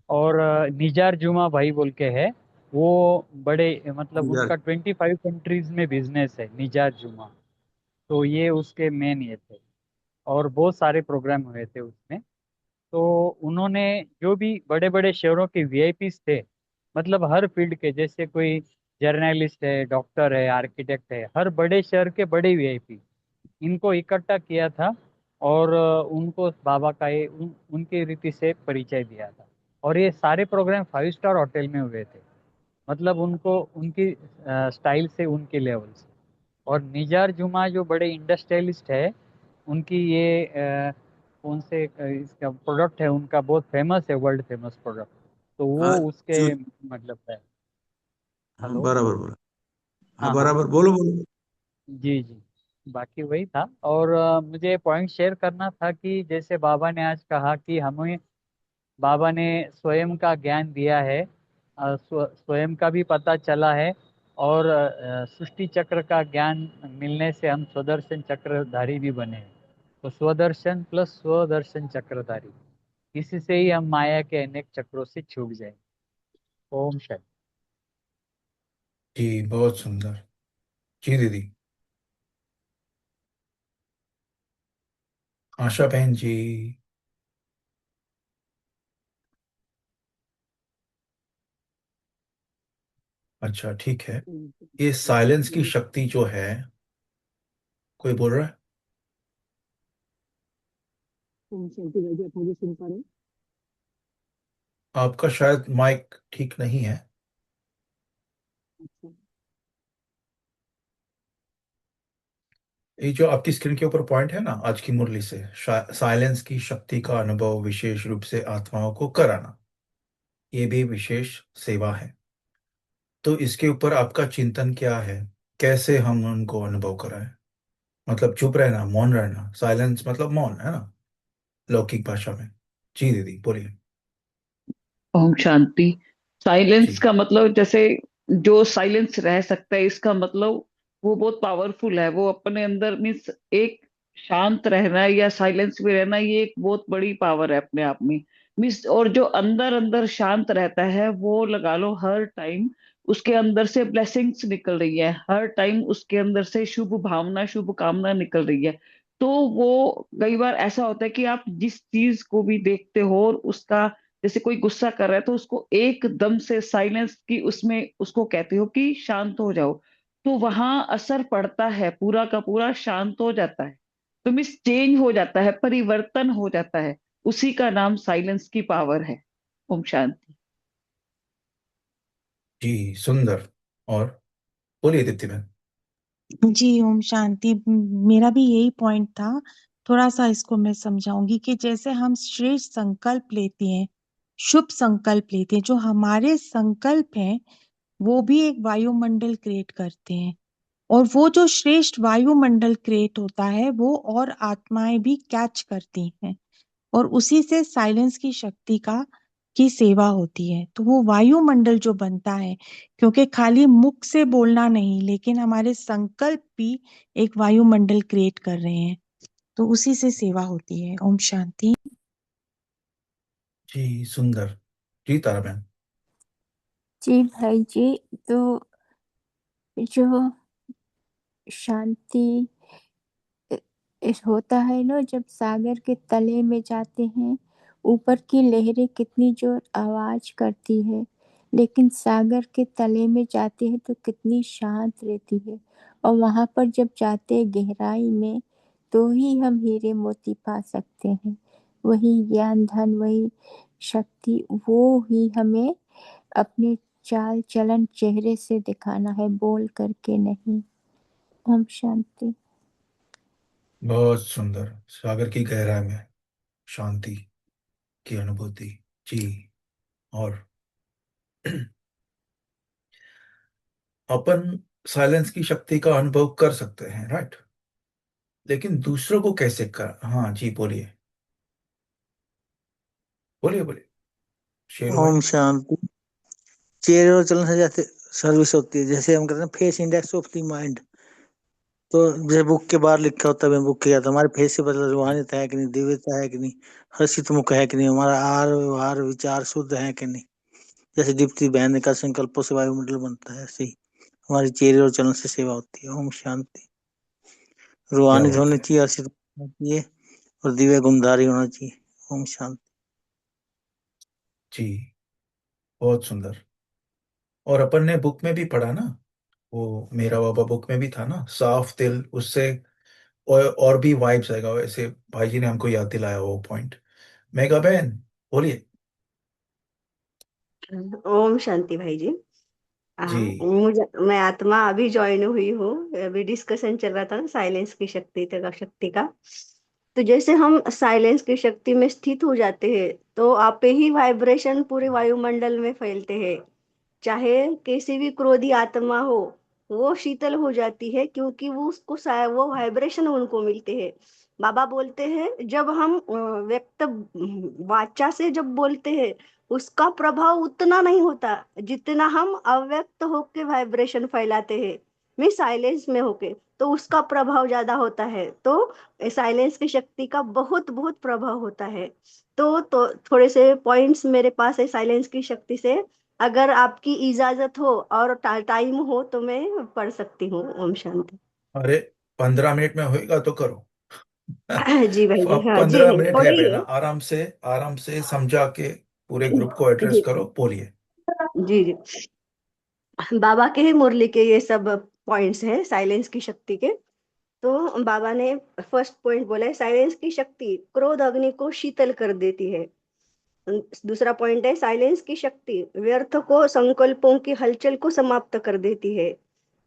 और निजार जुमा भाई बोल के है वो, बड़े मतलब यार, उनका 25 कंट्रीज में बिजनेस है, निजार जुमा। तो ये उसके मेन ये थे, और बहुत सारे प्रोग्राम हुए थे उसमें। तो उन्होंने जो भी बड़े बड़े शहरों के वीआईपीस थे, मतलब हर फील्ड के, जैसे कोई जर्नलिस्ट है, डॉक्टर है, आर्किटेक्ट है, हर बड़े शहर के बड़े वीआईपी, इनको इकट्ठा किया था। और उनको बाबा का ये उनके रीति से परिचय दिया था। और ये सारे प्रोग्राम 5 स्टार होटल में हुए थे, मतलब उनको उनकी स्टाइल से, उनके लेवल से। और निजार जुमा जो बड़े इंडस्ट्रियलिस्ट है, उनकी ये कौन से इसका प्रोडक्ट है उनका, बहुत फेमस है, वर्ल्ड फेमस प्रोडक्ट। तो वो हाँ, उसके जो मतलब है। हाँ, हेलो। बराबर बोला। हाँ हाँ हाँ। बराबर, बोलो बोलो। जी जी। बाकी वही था। और मुझे पॉइंट शेयर करना था कि जैसे बाबा ने आज कहा कि हमें, बाबा ने स्वयं का ज्ञान दिया है, स्वयं का भी पता चला है। और सृष्टि चक्र का ज्ञान मिलने से हम स्वदर्शन चक्रधारी भी बने हैं। तो स्वदर्शन प्लस स्वदर्शन चक्रधारी, इसी से ही हम माया के अनेक चक्रों से छूट जाएंगे। ओम शांति। जी बहुत सुंदर। जी दीदी। आशा बहन जी। अच्छा ठीक है। ये साइलेंस की शक्ति जो है, कोई बोल रहा है? ओम शांति भाई जी, आप मुझे सुन पा रहे हैं? आपका शायद माइक ठीक नहीं है। अच्छा। ये जो आपकी स्क्रीन के ऊपर पॉइंट है ना, आज की मुरली से साइलेंस की शक्ति का अनुभव विशेष रूप से आत्माओं को कराना, ये भी विशेष सेवा है। तो इसके ऊपर आपका चिंतन क्या है? कैसे हम उनको अनुभव कराएं? मतलब चुप रहना, मौन रहना, साइलेंस मतलब मौन है ना, लौकिक भाषा में। जी दीदी बोलिए। ओम शांति। साइलेंस जी का मतलब जैसे जो साइलेंस रह सकता है, इसका मतलब वो बहुत पावरफुल है। वो अपने अंदर मीन्स एक शांत रहना या साइलेंस में रहना, ये एक बहुत बड़ी पावर है अपने आप में। मीन्स और जो अंदर अंदर शांत रहता है वो लगा लो हर टाइम उसके अंदर से ब्लेसिंग्स निकल रही है, हर टाइम उसके अंदर से शुभ भावना शुभ कामना निकल रही है। तो वो कई बार ऐसा होता है कि आप जिस चीज को भी देखते हो और उसका, जैसे कोई गुस्सा कर रहा है तो उसको एकदम से साइलेंस की उसमें उसको कहते हो कि शांत हो जाओ, तो वहां असर पड़ता है, पूरा का पूरा शांत हो जाता है। तो मिस चेंज हो जाता है, परिवर्तन हो जाता है। उसी का नाम साइलेंस की पावर है। ओम शांति। जी सुंदर। और बोलिए दीप्ति बहन। जी ओम शांति। मेरा भी यही पॉइंट था। थोड़ा सा इसको मैं समझाऊंगी कि जैसे हम श्रेष्ठ संकल्प लेते हैं, शुभ संकल्प लेते हैं, जो हमारे संकल्प हैं वो भी एक वायुमंडल क्रिएट करते हैं। और वो जो श्रेष्ठ वायुमंडल क्रिएट होता है वो और आत्माएं भी कैच करती हैं, और उसी से साइलेंस की शक्ति की सेवा होती है। तो वो वायुमंडल जो बनता है, क्योंकि खाली मुख से बोलना नहीं, लेकिन हमारे संकल्प भी एक वायुमंडल क्रिएट कर रहे हैं, तो उसी से सेवा होती है। ओम शांति। जी सुंदर। जी तारा बहन। जी भाई जी। तो जो शांति होता है ना, जब सागर के तले में जाते हैं, ऊपर की लहरें कितनी जोर आवाज करती है, लेकिन सागर के तले में जाते हैं तो कितनी शांत रहती है। और वहां पर जब जाते हैं गहराई में, तो ही हम हीरे मोती पा सकते हैं। वही ज्ञान धन, वही शक्ति, वो ही हमें अपने चाल चलन चेहरे से दिखाना है, बोल करके नहीं। ओम शांति। बहुत सुंदर। सागर की गहराई में शांति की अनुभूति। जी। और अपन साइलेंस की शक्ति का अनुभव कर सकते हैं, राइट? लेकिन दूसरों को कैसे कर? हाँ जी बोलिए, बोलिए बोलिए शेरू भाई। ओम शांति। चेहरे और चलन से जैसे सर्विस होती है, जैसे हम कहते हैं face index of the mind. तो जैसे बुक के बाहर लिखा होता है, मैं बुक किया था, हमारे फेस से पता रूहानियत है कि नहीं, दिव्यता है कि नहीं, हर्षित मुख है कि नहीं, हमारा आहार व्यवहार विचार शुद्ध है कि नहीं। जैसे दीप्ति बहन का संकल्पों से वायुमंडल बनता है, ऐसे ही हमारी चेहरे और चलन से सेवा होती है। ओम शांति। क्या रूहानियत बात होनी है। चाहिए, हर्षित होना चाहिए, और दिव्य गुणधारी होना चाहिए। ओम शांति। जी बहुत सुंदर। और अपन ने बुक में भी पढ़ा ना, वो मेरा बाबा बुक में भी था ना, साफ दिल उससे और भी वाइब्स आएगा वैसे। भाई जी ने हमको याद दिलाया वो पॉइंट। मेगा बहन बोलिए। ओम शांति भाई जी। जी मैं आत्मा अभी ज्वाइन हुई हूँ। अभी डिस्कशन चल रहा था ना साइलेंस की शक्ति का। तो जैसे हम साइलेंस की शक्ति में स्थित हो जाते हैं, तो आपे ही वाइब्रेशन पूरे वायुमंडल में फैलते हैं। चाहे कैसी भी क्रोधी आत्मा हो, वो शीतल हो जाती है, क्योंकि वो वाइब्रेशन उनको मिलते हैं। बाबा बोलते हैं, जब हम व्यक्त वाचा से जब बोलते हैं, उसका प्रभाव उतना नहीं होता जितना हम अव्यक्त होके वाइब्रेशन फैलाते हैं, में साइलेंस में होके, तो उसका प्रभाव ज्यादा होता है। तो साइलेंस की शक्ति का बहुत बहुत प्रभाव होता है। तो थोड़े से पॉइंट्स मेरे पास है साइलेंस की शक्ति से। अगर आपकी इजाजत हो और टाइम हो तो मैं पढ़ सकती हूँ। ओम शांति। अरे 15 मिनट में होएगा तो करो। जी भाई जी, हाँ जी, 15 मिनट है बहना, बोलिए। आराम से समझा के पूरे ग्रुप को एड्रेस जी करो, बोलिए। जी जी। बाबा के ही मुरली के ये सब पॉइंट्स हैं साइलेंस की शक्ति के। तो बाबा ने फर्स्ट पॉइंट बोला है, साइलेंस की शक्ति क्रोध अग्नि को शीतल कर देती है। दूसरा पॉइंट है, साइलेंस की शक्ति व्यर्थ को संकल्पों की हलचल को समाप्त कर देती है।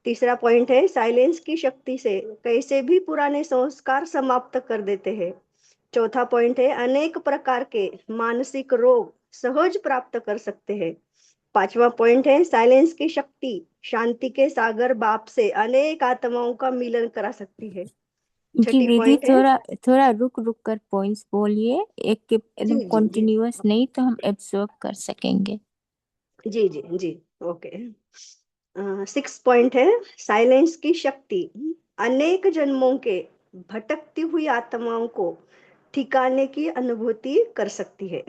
तीसरा पॉइंट है, साइलेंस की शक्ति से कैसे भी पुराने संस्कार समाप्त कर देते हैं। चौथा पॉइंट है, अनेक प्रकार के मानसिक रोग सहज प्राप्त कर सकते हैं। पांचवा पॉइंट है, साइलेंस की शक्ति शांति के सागर बाप से अनेक आत्माओं का मिलन करा सकती है। जी छठी दीदी, पॉइंट है, थोड़ा थोड़ा रुक रुक कर पॉइंट्स बोलिए, एक के एकदम जी जी कॉन्टिन्यूअस नहीं, तो हम एब्जॉर्ब कर सकेंगे। जी जी जी ओके। 6 पॉइंट है, साइलेंस की शक्ति अनेक जन्मों के भटकती हुई आत्माओं को ठिकाने की अनुभूति कर सकती है।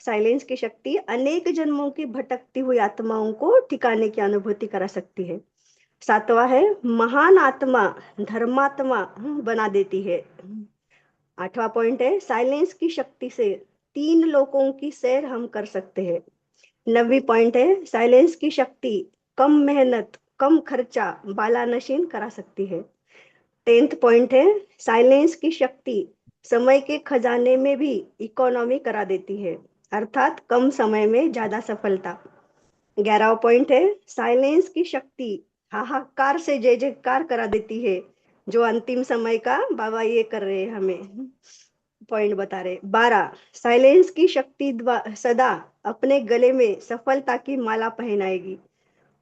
साइलेंस की शक्ति अनेक जन्मों की भटकती हुई आत्माओं को ठिकाने की अनुभूति करा सकती है। 7वां है, महान आत्मा धर्मात्मा बना देती है। 8वां पॉइंट है, साइलेंस की शक्ति से 3 लोकों की सैर हम कर सकते हैं। 9वीं पॉइंट है, साइलेंस की शक्ति कम मेहनत कम खर्चा बालानशीन करा सकती है। 10th पॉइंट है, साइलेंस की शक्ति समय के खजाने में भी इकोनॉमी करा देती है, अर्थात कम समय में ज्यादा सफलता। 11वां पॉइंट है, साइलेंस की शक्ति हाहाकार से जय जयकार करा देती है, जो अंतिम समय का बाबा ये कर रहे हैं, हमें पॉइंट बता रहे। 12, साइलेंस की शक्ति सदा अपने गले में सफलता की माला पहनाएगी।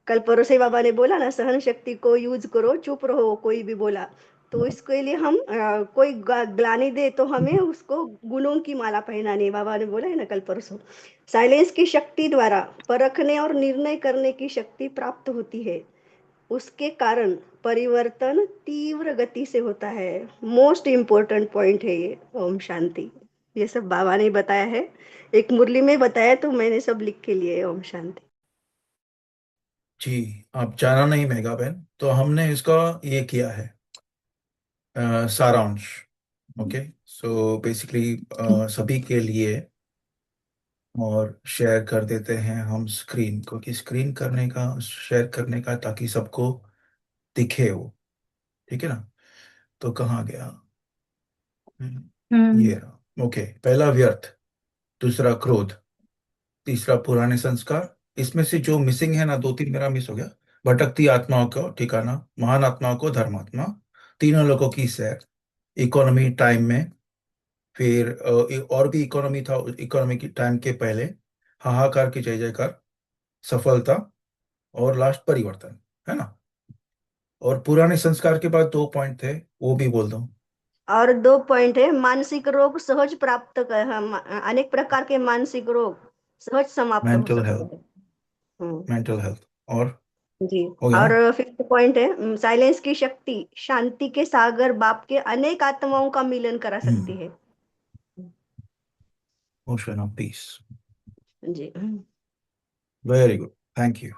कल परोसे बाबा ने बोला ना, सहन शक्ति को यूज करो, चुप रहो कोई भी बोला, तो इसके लिए हम कोई ग्लानि दे तो हमें उसको गुणों की माला पहनानी है, बाबा ने बोला है ना कल परसों। साइलेंस की शक्ति द्वारा परखने और निर्णय करने की शक्ति प्राप्त होती है, उसके कारण परिवर्तन तीव्र गति से होता है। मोस्ट इम्पोर्टेंट पॉइंट है ये। ओम शांति। ये सब बाबा ने बताया है, एक मुरली में बताया तो मैंने सब लिख के लिए। ओम शांति। जी, आप जाना नहीं मेगा बहन, तो हमने इसका ये किया है सारांश। ओके, सो बेसिकली सभी के लिए, और शेयर कर देते हैं हम स्क्रीन, क्योंकि स्क्रीन करने का, शेयर करने का, ताकि सबको दिखे वो। ठीक है ना? तो कहाँ गया? ये रहा। ओके, पहला व्यर्थ, दूसरा क्रोध, तीसरा पुराने संस्कार। इसमें से जो मिसिंग है ना, 2-3 मेरा मिस हो गया। भटकती आत्माओं को ठिकाना, महान आत्माओं को धर्मात्मा, तीनों लोगों की सैर, इकोनॉमी टाइम में, फिर और भी इकोनॉमी था, इकोनॉमी की टाइम के पहले हाहाकार की जय जयकार, सफलता, और लास्ट परिवर्तन, है ना? और पुराने संस्कार के बाद 2 पॉइंट थे, वो भी बोल दो। और 2 पॉइंट है, मानसिक रोग सहज प्राप्त कर, अनेक प्रकार के मानसिक रोग सहज समाप्त हो मेंटल सकते हेल्थ, हैं। हम्म, मेंटल हेल्थ, और जी। हो गया और ना? 5th पॉइंट है, साइलेंस की शक्ति शांति के सागर बाप के अनेक आत्माओं का मिलन करा सकती है। Ocean of peace. जी वेरी गुड, थैंक यू।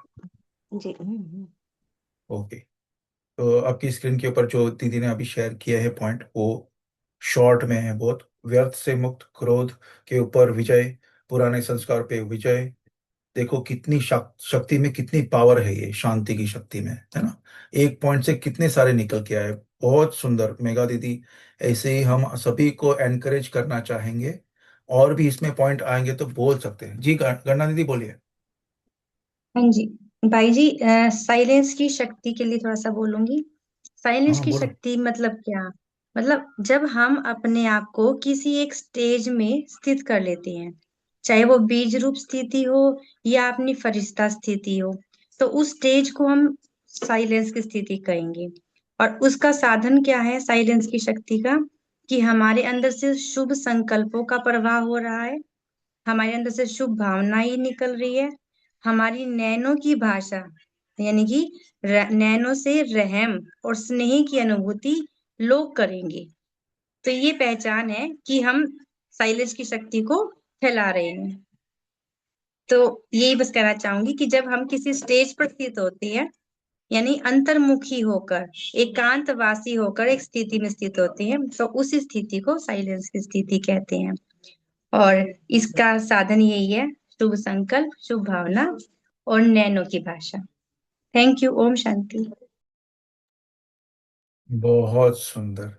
जी। ओके, तो आपकी स्क्रीन के ऊपर जो दीदी ने अभी शेयर किया है पॉइंट, वो शॉर्ट में है बहुत। व्यर्थ से मुक्त, क्रोध के ऊपर विजय, पुराने संस्कार पे विजय। देखो कितनी शक्ति में कितनी पावर है, ये शांति की शक्ति में, है ना? एक पॉइंट से कितने सारे निकल के आए। बहुत सुंदर मेगा दीदी। ऐसे ही हम सभी को एनकरेज करना चाहेंगे, और भी इसमें पॉइंट आएंगे तो बोल सकते हैं। जी गन्ना दीदी बोलिए। हाँ जी भाई जी, साइलेंस की शक्ति के लिए थोड़ा सा बोलूंगी। साइलेंस हाँ की बोलो। शक्ति मतलब क्या? मतलब जब हम अपने आप को किसी एक स्टेज में स्थित कर लेते हैं, चाहे वो बीज रूप स्थिति हो या अपनी फरिश्ता स्थिति हो, तो उस स्टेज को हम साइलेंस की स्थिति कहेंगे। और उसका साधन क्या है साइलेंस की शक्ति का? कि हमारे अंदर से शुभ संकल्पों का प्रवाह हो रहा है, हमारे अंदर से शुभ भावनाएं निकल रही है, हमारी नैनो की भाषा, यानी कि नैनो से रहम और स्नेह की अनुभूति लोग करेंगे। तो ये पहचान है कि हम साइलेंस की शक्ति को फैला रहे हैं। तो यही बस कहना चाहूंगी कि जब हम किसी स्टेज पर स्थित होते हैं, यानी अंतर्मुखी होकर, एकांतवासी होकर एक स्थिति में स्थित होते हैं, तो उस स्थिति को साइलेंस की स्थिति कहते हैं। और इसका साधन यही है, शुभ संकल्प, शुभ भावना और नैनो की भाषा। Thank you. ओम शांति। बहुत सुंदर।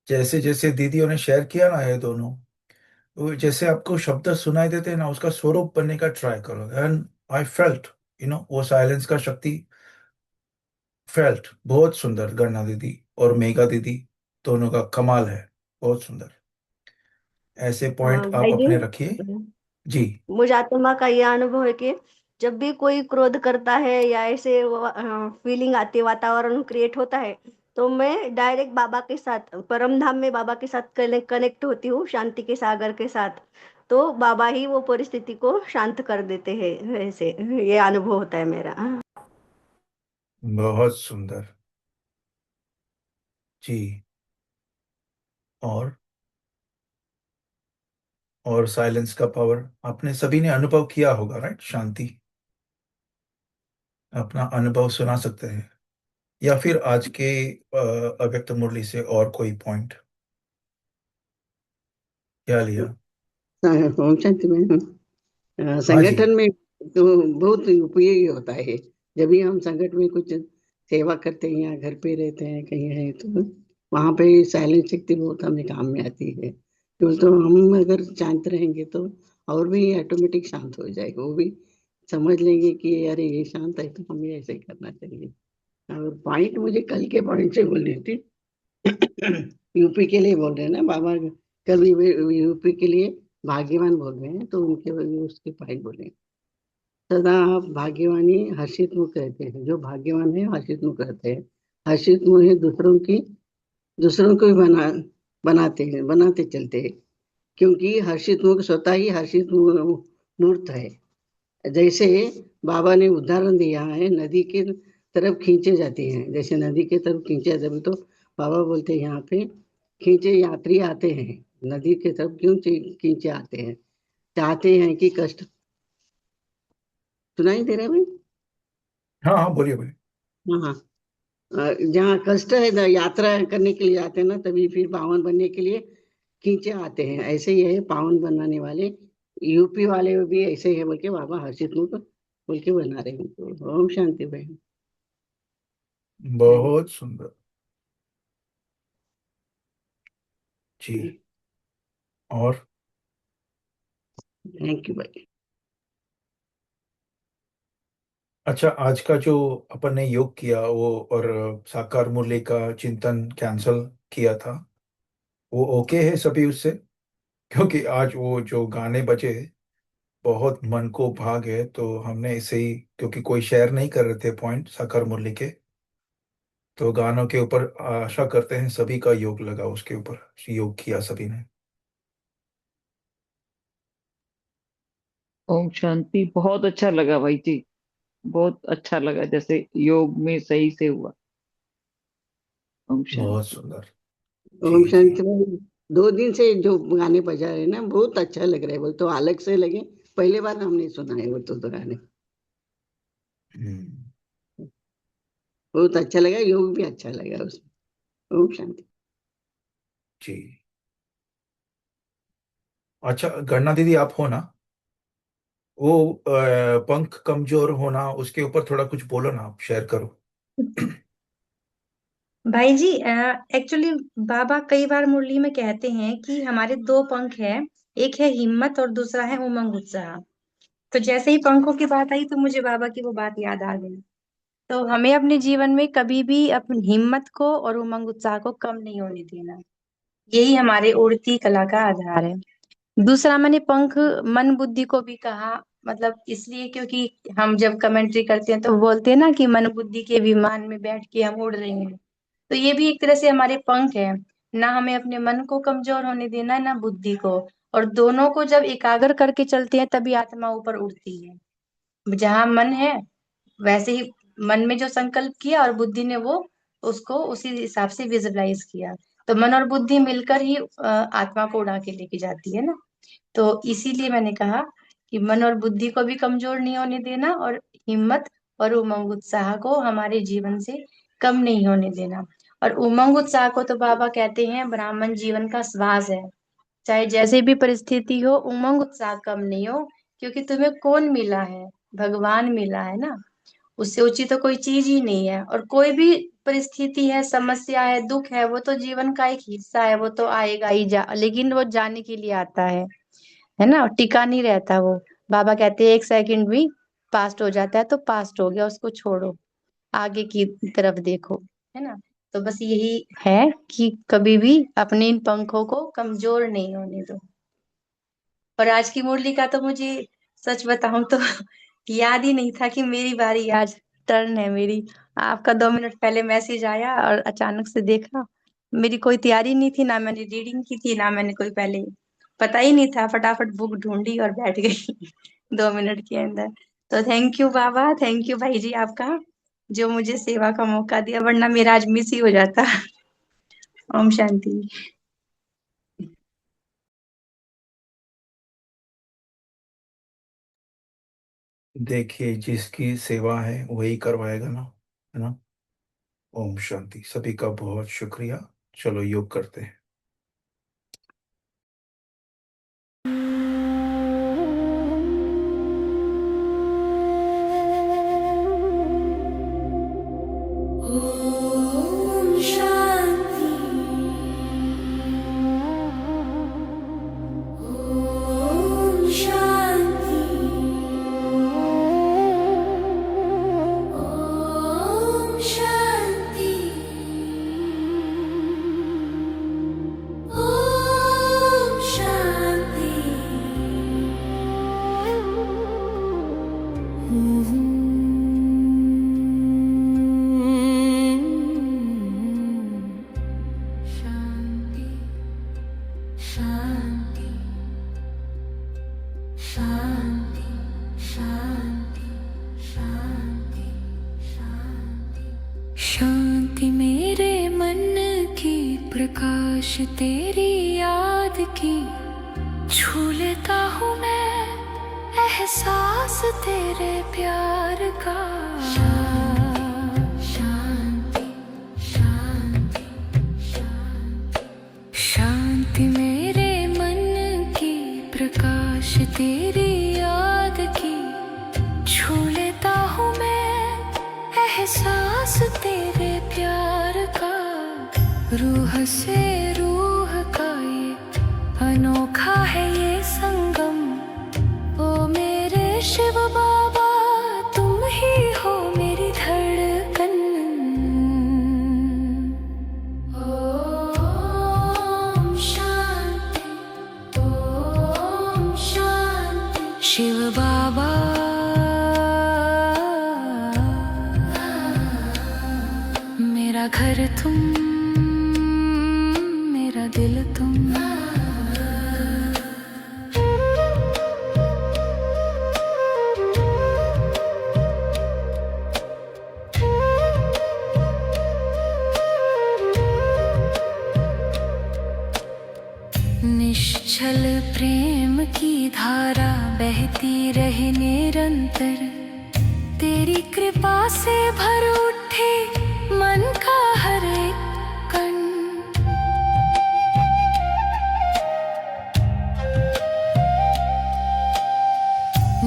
जैसे जैसे दीदियों ने शेयर किया ना ये दोनों, वो जैसे आपको शब्द सुनाई देते हैं ना, उसका स्वरूप बनने का ट्राई करो। एंड आई फेल्ट, वो साइलेंस का शक्ति फेल्ट। बहुत सुंदर गणना दीदी और मेघा दीदी, दोनों का कमाल है। बहुत सुंदर। ऐसे पॉइंट आप भाई जी, अपने रखिए। जी। मुझ आत्मा का यह अनुभव है कि जब भी कोई क्रोध करता है या ऐसे फीलिंग आती है, वातावरण क्रिएट होता है, तो मैं डायरेक्ट बाबा के साथ, परम धाम में बाबा के साथ कनेक्ट होती हूँ, शांति के सागर के साथ। तो बाबा ही वो परिस्थिति को शांत कर देते हैं। ऐसे ये अनुभव होता है मेरा। बहुत सुंदर। जी। और साइलेंस का पावर आपने सभी ने अनुभव किया होगा, राइट? शांति, अपना अनुभव सुना सकते हैं, या फिर आज के अव्यक्त मुरली से और कोई पॉइंट क्या लिया? ओम शांति में हाँ जी। संगठन में तो बहुत उपयोगी होता है। जब भी हम संगठन में कुछ सेवा करते हैं या घर पे रहते हैं कहीं है, तो वहां पे साइलेंट शक्ति बहुत हमें काम में आती है। तो हम अगर शांत रहेंगे तो और भी ऑटोमेटिक शांत हो जाएगा। वो भी समझ लेंगे कि अरे ये शांत है तो हमें ऐसे ही करना चाहिए। और पॉइंट मुझे कल के पॉइंट से बोलनी थी। यूपी के लिए बोल रहे हैं ना बाबा, कल यूपी के लिए भाग्यवान बोल रहे हैं, तो उनके वजह उसके पॉइंट बोले। सदा आप भाग्यवानी हर्षित मुख रहते हैं। जो भाग्यवान है हर्षित मुख रहते हैं। हर्षित मुख है दूसरों को भी बनाते हैं, बनाते चलते हैं। क्योंकि हर्षित मुख स्वतः ही हर्षित मूर्त है। जैसे बाबा ने उदाहरण दिया है, नदी के तरफ खींचे जाते हैं। जैसे नदी के तरफ खींचे जाते तो बाबा बोलते हैं यहाँ पे खींचे यात्री आते हैं, नदी के तरफ क्यों खींचे आते हैं? चाहते हैं कि कष्ट, सुनाई दे रहा है भाई? हाँ हाँ, बोलिए बोलिए। हाँ हाँ। जहाँ कष्ट है ना, यात्रा करने के लिए आते हैं ना, तभी फिर पावन बनने के लिए खींचे आते हैं। ऐसे ही है पावन बनाने वाले यूपी वाले भी ऐसे ही है, बोल के बाबा हर्षित मुख बोल के बना रहे हैं। तो ओम शांति भाई। बहुत सुंदर। जी। और थैंक यू भाई। अच्छा, आज का जो अपन ने योग किया वो, और साकार मुरली का चिंतन कैंसल किया था, वो ओके है सभी उससे? क्योंकि आज वो जो गाने बजे, बहुत मन को भाग है, तो हमने इसे ही, क्योंकि कोई शेयर नहीं कर रहे थे पॉइंट साकार मुरली के, तो गानों के ऊपर आशा करते हैं सभी का योग लगा, उसके ऊपर योग किया सभी ने। ओम शांति। बहुत अच्छा लगा भाई जी, बहुत अच्छा लगा, जैसे योग में सही से हुआ। ओम बहुत शांति। सुंदर। ओम जी जी। शांति भाई। 2 दिन से जो गाने बजा रहे हैं ना, बहुत अच्छा लग रहा है। बोल तो अलग से लगे, पहले बार हमने सुना है वो तो गाने। हम्म। बहुत अच्छा लगा, योग भी अच्छा लगा उसमें। ओम शांति। जी। अच्छा गणना दीदी, आप हो ना? वो पंख कमजोर होना, उसके ऊपर थोड़ा कुछ बोलो ना, आप शेयर करो। भाई जी, एक्चुअली बाबा कई बार मुरली में कहते हैं कि हमारे दो पंख हैं, एक है हिम्मत और दूसरा है उमंग उत्साह। तो जैसे ही पंखों की बात आई तो मुझे बाबा की वो बात याद आ गई। तो हमें अपने जीवन में कभी भी अपनी हिम्मत को और उमंग उत्साह को कम नहीं होने देना। यही हमारे उड़ती कला का आधार है। दूसरा, मैंने पंख मन बुद्धि को भी कहा, मतलब इसलिए क्योंकि हम जब कमेंट्री करते हैं तो बोलते हैं ना कि मन बुद्धि के विमान में बैठ के हम उड़ रहे हैं। तो ये भी एक तरह से हमारे पंख है। ना हमें अपने मन को कमजोर होने देना है, ना बुद्धि को। और दोनों को जब एकाग्र करके चलते हैं तभी आत्मा ऊपर उड़ती है। जहां मन है वैसे ही मन में जो संकल्प किया और बुद्धि ने वो उसको उसी हिसाब से विजुअलाइज किया। तो मन और बुद्धि मिलकर ही आत्मा को उड़ा के लेके जाती है ना। तो इसीलिए मैंने कहा कि मन और बुद्धि को भी कमजोर नहीं होने देना, और हिम्मत और उमंग उत्साह को हमारे जीवन से कम नहीं होने देना। और उमंग उत्साह को तो बाबा कहते हैं ब्राह्मण जीवन का श्वास है। चाहे जैसे भी परिस्थिति हो, उमंग उत्साह कम नहीं हो, क्योंकि तुम्हें कौन मिला है? भगवान मिला है ना। उससे ऊंची तो कोई चीज ही नहीं है। और कोई भी परिस्थिति है, समस्या है, दुख है, वो तो जीवन का एक हिस्सा है, वो तो आएगा ही लेकिन वो जाने के लिए आता है ना, टिका नहीं रहता वो। बाबा कहते हैं 1 सेकंड भी पास्ट हो जाता है तो पास्ट हो गया, उसको छोड़ो, आगे की तरफ देखो, है ना। तो बस यही है कि कभी भी अपने इन पंखों को कमजोर नहीं होने दो। और आज की मुरली का तो मुझे सच बताऊं तो याद ही नहीं था कि मेरी बारी आज, टर्न है मेरी। आपका 2 मिनट पहले मैसेज आया और अचानक से देखा। मेरी कोई तैयारी नहीं थी, ना मैंने रीडिंग की थी, ना मैंने कोई पहले, पता ही नहीं था, फटाफट बुक ढूंढी और बैठ गई 2 मिनट के अंदर। तो thank you Baba, thank you भाई जी आपका, जो मुझे सेवा का मौका दिया, वरना मेरा आज मिस ही हो जाता। ओम शांति। देखिए, जिसकी सेवा है वही करवाएगा ना, है ना। ओम शांति। सभी का बहुत शुक्रिया। चलो योग करते हैं। ओम शांति। ओम शांति। ओम शांति। ओम शांति। शांति। शांति। शांति। शांति। शांति। शांति। शांति मेरे मन की, प्रकाश तेरी याद की, छू लेता हूँ मैं एहसास तेरे प्यार का। शांति। शांति। शांति। शांति मेरे मन की, प्रकाश तेरी याद की, छू लेता हूँ मैं एहसास तेरे प्यार का। रूह से रूह का ये अनोखा है ये संगम। ओ मेरे शिव बाबा, तुम ही हो मेरी धड़कन। ओम शांति। ओम शांति। शिव बाबा, मेरा घर तुम, मेरा दिल तुम। निश्चल प्रेम की धारा बहती रहे निरंतर, तेरी कृपा से भर उठे मन का हर एक कण।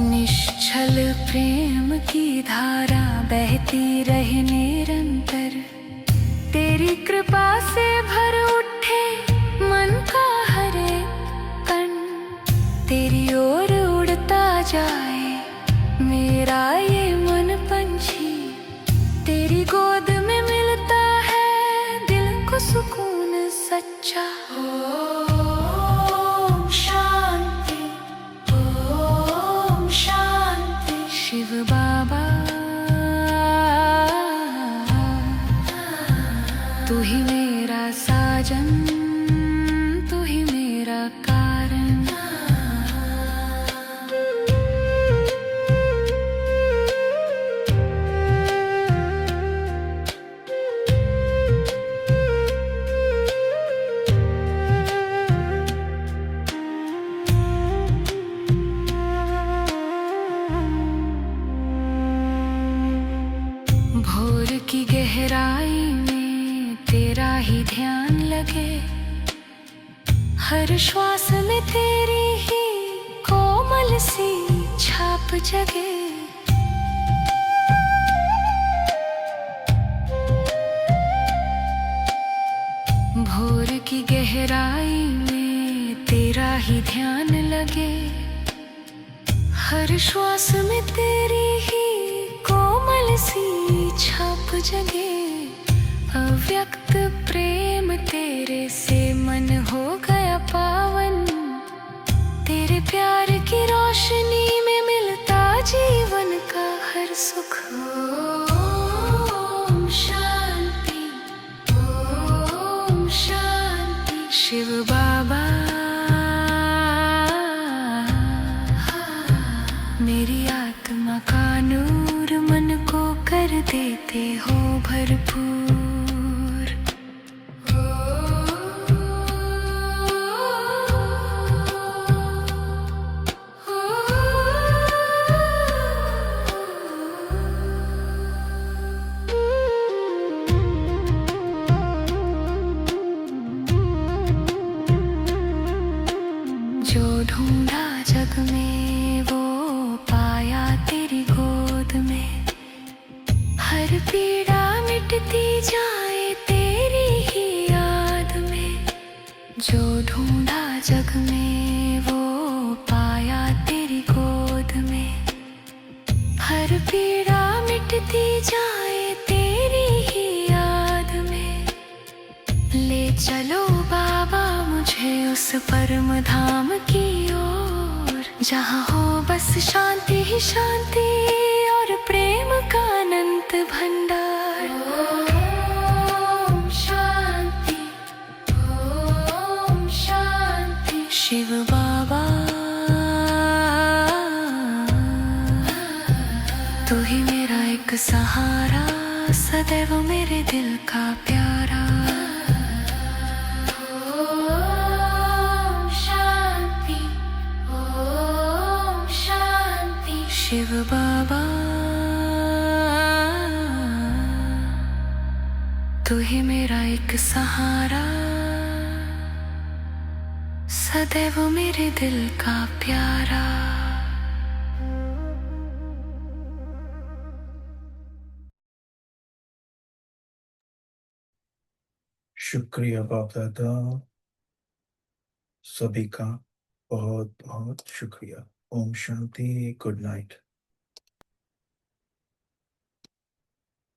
निश्चल प्रेम की धारा बहती रहे निरंतर, तेरी कृपा से भर उठे मन का हर एक कण। तेरी ओर उड़ता जाए मेरा ये मन पंछी, तेरी गोद में मिलता है दिल को सुकून सच्चा। ओम शांति। ओम शांति। शिव बाबा, तू ही मेरा साजन, तू ही मेरा कारण। भोर की गहराई में तेरा ही ध्यान लगे, हर श्वास में तेरी ही कोमल सी छाप जगे। भोर की गहराई में तेरा ही ध्यान लगे, हर श्वास में तेरी ही कोमल सी छाप जगे। अव्यक्त प्रेम तेरे से मन हो गया पावन, तेरे प्यार की रोशनी में मिलता जीवन का हर सुख। ओम शांति, ओम शांति। शिव बाबा मेरी आत्मा का नूर, मन को कर देते हो भरपूर। जो ढूंढा जग में वो पाया तेरी गोद में, हर पीड़ा मिटती जाए तेरी ही याद में। जो ढूंढा जग में वो पाया तेरी गोद में, हर पीड़ा मिटती जाए तेरी ही याद में। ले चलो बाबा मुझे उस परम धाम की ओर, जहाँ हो बस शांति ही शांति और प्रेम का अनंत भंडार। ओम शांति, ओम शांति। शिव बाबा तू ही मेरा एक सहारा, सदैव मेरे दिल का प्यारा। ओम शांति, ओम शांति। शिव बाबा तू ही मेरा एक सहारा, सदैव मेरे दिल का प्यारा। शुक्रिया बाप दादा, सभी का बहुत बहुत शुक्रिया। Om Shanti, good night.